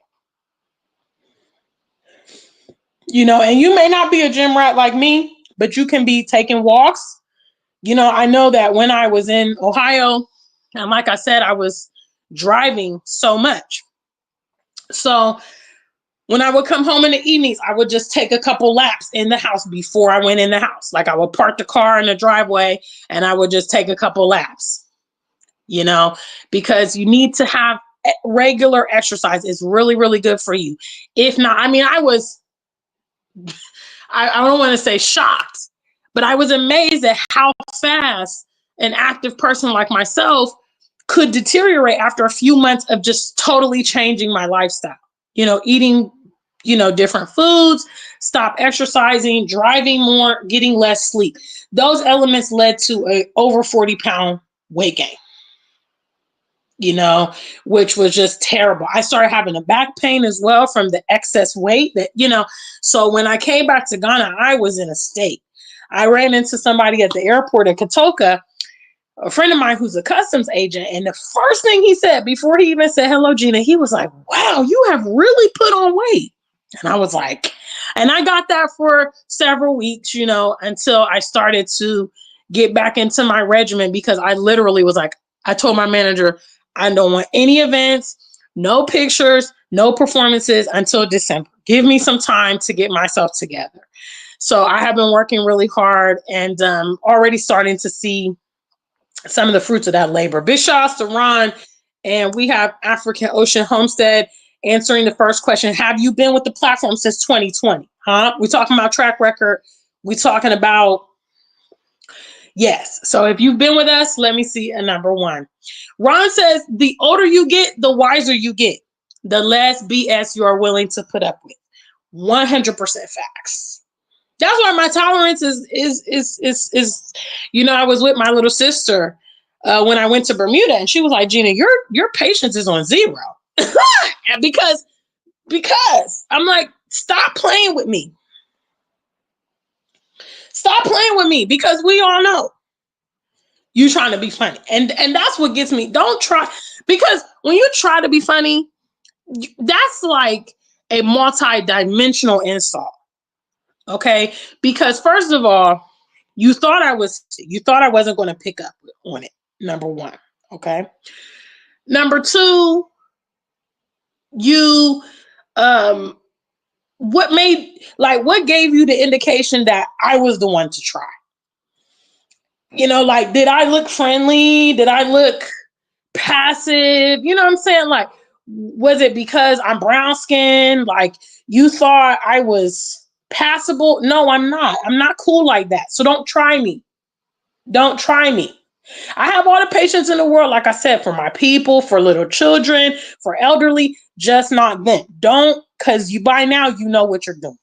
And you may not be a gym rat like me, but you can be taking walks. I know that when I was in Ohio, and like I said, I was driving so much. So when I would come home in the evenings, I would just take a couple laps in the house before I went in the house. Like I would park the car in the driveway and I would just take a couple laps, because you need to have regular exercise. It's really, really good for you. If not, I don't want to say shocked, but I was amazed at how fast an active person like myself could deteriorate after a few months of just totally changing my lifestyle. Eating, different foods, stop exercising, driving more, getting less sleep. Those elements led to a over 40-pound weight gain, which was just terrible. I started having a back pain as well from the excess weight so when I came back to Ghana, I was in a state. I ran into somebody at the airport in Kotoka, a friend of mine who's a customs agent. And the first thing he said before he even said, hello, Gina, he was like, wow, you have really put on weight. And I was like, and I got that for several weeks, until I started to get back into my regimen, because I literally was like, I told my manager, I don't want any events, no pictures, no performances until December. Give me some time to get myself together. So I have been working really hard and already starting to see some of the fruits of that labor. Big shouts to Ron. And we have African Ocean Homestead answering the first question. Have you been with the platform since 2020? Huh? We're talking about track record. We're talking about, yes. So if you've been with us, let me see a number one. Ron says, the older you get, the wiser you get. The less BS you are willing to put up with. 100% facts. That's why my tolerance is I was with my little sister when I went to Bermuda, and she was like, Gina, your patience is on zero. because I'm like, stop playing with me. Stop playing with me, because we all know you trying to be funny. And that's what gets me. Don't try, because when you try to be funny, that's like a multi-dimensional insult. Okay, because first of all, you thought I wasn't going to pick up on it. Number one. Okay. Number two, you what gave you the indication that I was the one to try? Like, did I look friendly? Did I look passive? You know what I'm saying? Like, was it because I'm brown skinned? Like, you thought I was passable? No, I'm not. I'm not cool like that. So don't try me. Don't try me. I have all the patience in the world, like I said, for my people, for little children, for elderly, just not them. Don't, because you by now you know what you're doing.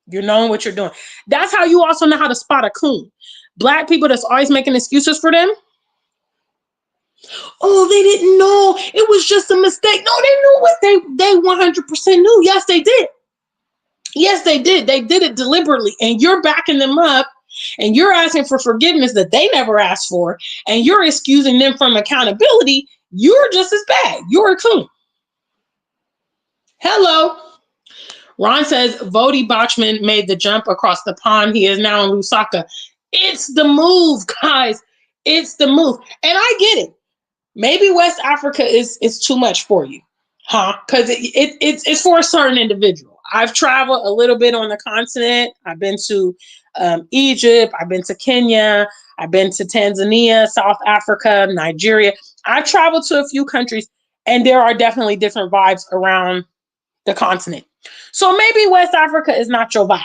You're knowing what you're doing. That's how you also know how to spot a coon. Black people that's always making excuses for them. Oh, they didn't know. It was just a mistake. No, they knew what they 100% knew. Yes, they did. Yes, they did. They did it deliberately. And you're backing them up and you're asking for forgiveness that they never asked for. And you're excusing them from accountability. You're just as bad. You're a coon. Hello. Ron says Vodi Bachman made the jump across the pond. He is now in Lusaka. It's the move, guys. It's the move. And I get it. Maybe West Africa is too much for you, huh? Because it's for a certain individual. I've traveled a little bit on the continent. I've been to Egypt. I've been to Kenya. I've been to Tanzania, South Africa, Nigeria. I've traveled to a few countries, and there are definitely different vibes around the continent. So maybe West Africa is not your vibe.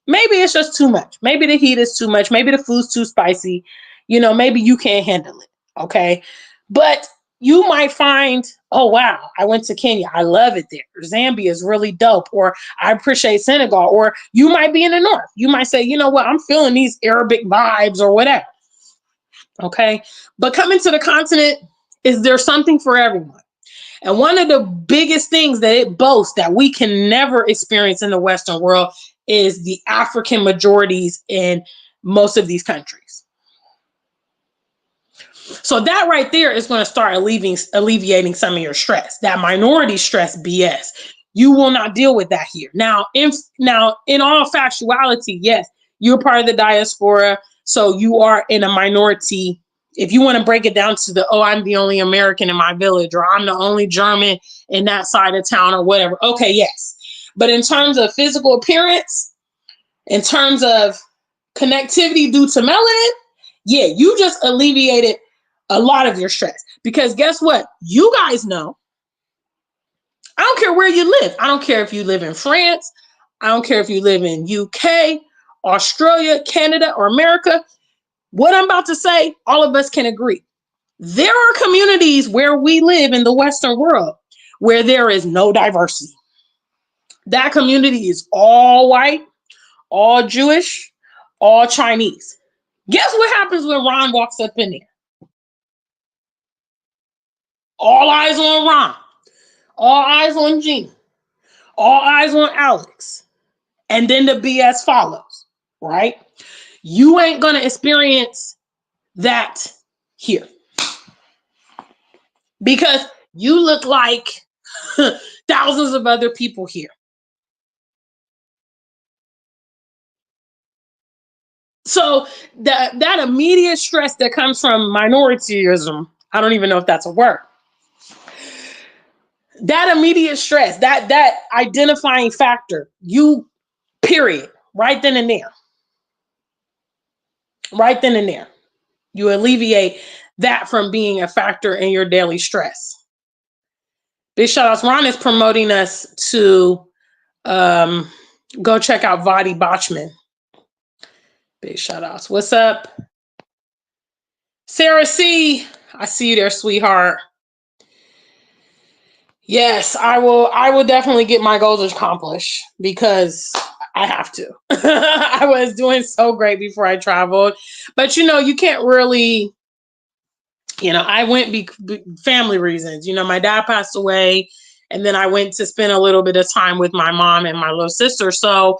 Maybe it's just too much. Maybe the heat is too much. Maybe the food's too spicy. Maybe you can't handle it. Okay. But you might find, oh, wow, I went to Kenya. I love it there. Zambia is really dope. Or I appreciate Senegal. Or you might be in the north. You might say, you know what? I'm feeling these Arabic vibes or whatever. Okay. But coming to the continent, is there something for everyone? And one of the biggest things that it boasts that we can never experience in the Western world is the African majorities in most of these countries. So that right there is going to start alleviating some of your stress, that minority stress BS. You will not deal with that here. Now, in all factuality, yes, you're part of the diaspora. So you are in a minority. If you want to break it down to I'm the only American in my village, or I'm the only German in that side of town, or whatever. Okay, yes. But in terms of physical appearance, in terms of connectivity due to melanin, yeah, you just alleviated a lot of your stress. Because guess what? You guys know, I don't care where you live. I don't care if you live in France. I don't care if you live in UK, Australia, Canada, or America. What I'm about to say, all of us can agree. There are communities where we live in the Western world where there is no diversity. That community is all white, all Jewish, all Chinese. Guess what happens when Ron walks up in there? All eyes on Ron. All eyes on Gina. All eyes on Alex. And then the BS follows, right? You ain't going to experience that here. Because you look like thousands of other people here. So that immediate stress that comes from minorityism, I don't even know if that's a word. That immediate stress, that identifying factor, period, right then and there. Right then and there. You alleviate that from being a factor in your daily stress. Big shout outs. Ron is promoting us to go check out Vodi Bachman. Big shout outs. What's up? Sarah C. I see you there, sweetheart. Yes, I will definitely get my goals accomplished because I have to. I was doing so great before I traveled. But you can't really, I went family reasons. My dad passed away, and then I went to spend a little bit of time with my mom and my little sister. So,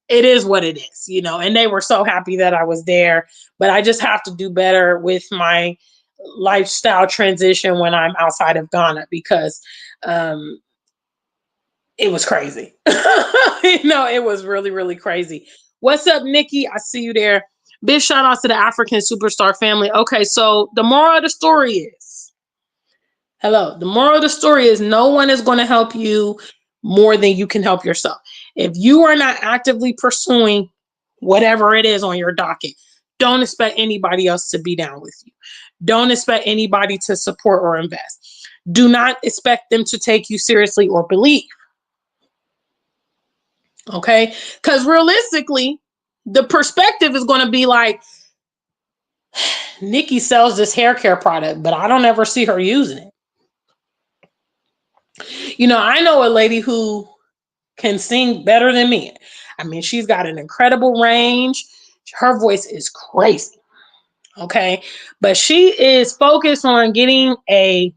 it is what it is, and they were so happy that I was there. But I just have to do better with my lifestyle transition when I'm outside of Ghana because it was crazy. It was really, really crazy. What's up, Nikki? I see you there. Big shout out to the African Superstar family. Okay, so the moral of the story is Hello. The moral of the story is no one is going to help you more than you can help yourself. If you are not actively pursuing whatever it is on your docket, don't expect anybody else to be down with you. Don't expect anybody to support or invest. Do not expect them to take you seriously or believe. Okay? Because realistically, the perspective is going to be like, Nikki sells this hair care product, but I don't ever see her using it. I know a lady who can sing better than me. I mean, she's got an incredible range. Her voice is crazy. Okay. But she is focused on getting a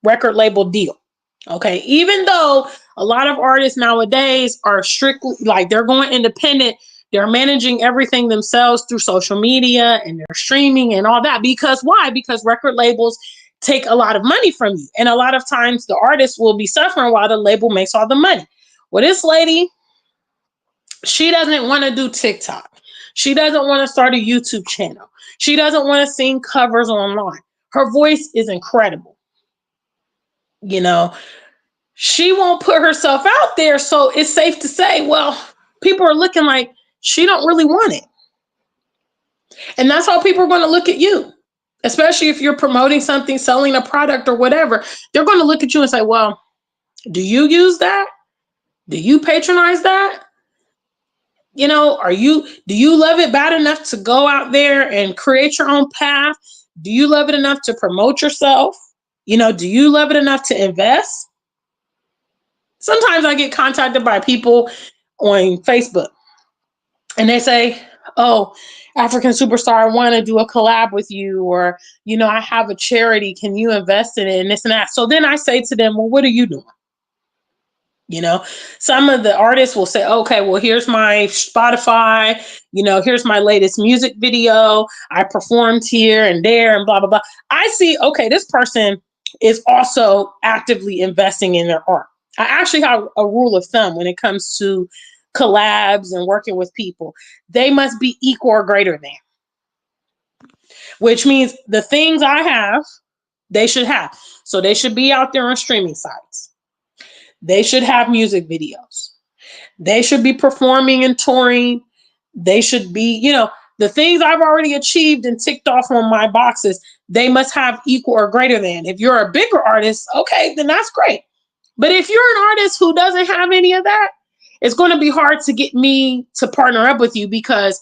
record label deal. Okay. Even though a lot of artists nowadays are strictly like they're going independent, they're managing everything themselves through social media and they're streaming and all that. Because why? Because record labels take a lot of money from you. And a lot of times the artist will be suffering while the label makes all the money. Well, this lady, she doesn't want to do TikTok. She doesn't want to start a YouTube channel. She doesn't want to sing covers online. Her voice is incredible. She won't put herself out there. So it's safe to say, well, people are looking like she don't really want it. And that's how people are going to look at you, especially if you're promoting something, selling a product or whatever. They're going to look at you and say, well, do you use that? Do you patronize that? Do you love it bad enough to go out there and create your own path? Do you love it enough to promote yourself? Do you love it enough to invest? Sometimes I get contacted by people on Facebook and they say, oh, African Superstar, I want to do a collab with you, or, I have a charity. Can you invest in it and this and that? So then I say to them, well, what are you doing? Some of the artists will say, okay, well, here's my Spotify, here's my latest music video. I performed here and there and blah, blah, blah. I see, okay, this person is also actively investing in their art. I actually have a rule of thumb when it comes to collabs and working with people. They must be equal or greater than, which means the things I have, they should have. So they should be out there on streaming sites. They should have music videos. They should be performing and touring. They should be, the things I've already achieved and ticked off on my boxes, they must have equal or greater than. If you're a bigger artist, okay, then that's great. But if you're an artist who doesn't have any of that, it's going to be hard to get me to partner up with you because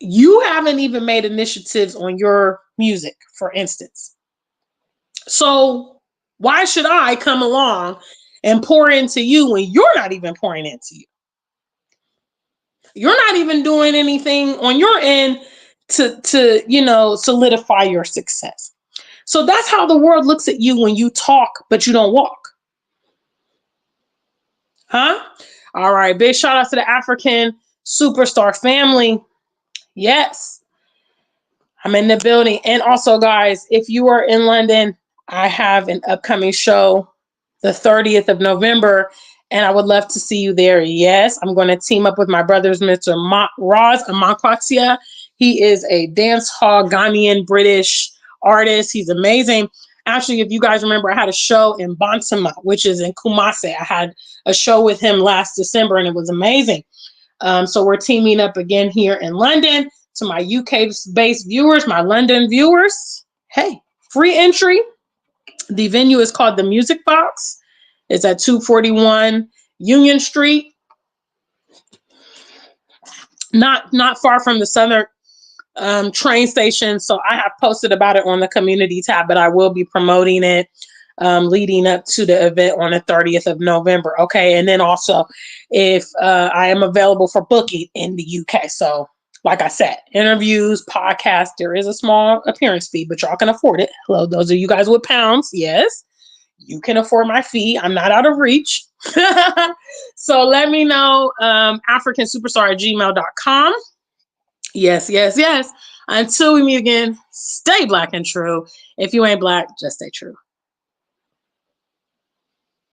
you haven't even made initiatives on your music, for instance. So why should I come along and pour into you when you're not even pouring into you? You're not even doing anything on your end to solidify your success. So that's how the world looks at you when you talk, but you don't walk. Huh? All right. Big shout out to the African Superstar family. Yes. I'm in the building. And also, guys, if you are in London, I have an upcoming show the 30th of November, and I would love to see you there. Yes, I'm going to team up with my brothers, Mr. Roz Amakwaksia. He is a dance hall Ghanaian British artist. He's amazing. Actually, if you guys remember, I had a show in Bantama, which is in Kumasi. I had a show with him last December, and it was amazing. So we're teaming up again here in London. To my UK-based viewers, my London viewers, hey, free entry. The venue is called the Music Box. It's at 241 Union Street. Not far from the Southern train station. So I have posted about it on the community tab, but I will be promoting it leading up to the event on the 30th of November. Okay. And then also if I am available for booking in the UK. So like I said, interviews, podcasts, there is a small appearance fee, but y'all can afford it. Hello, those of you guys with pounds. Yes, you can afford my fee. I'm not out of reach. So let me know, africansuperstar@gmail.com. Yes, yes, yes. Until we meet again, stay black and true. If you ain't black, just stay true.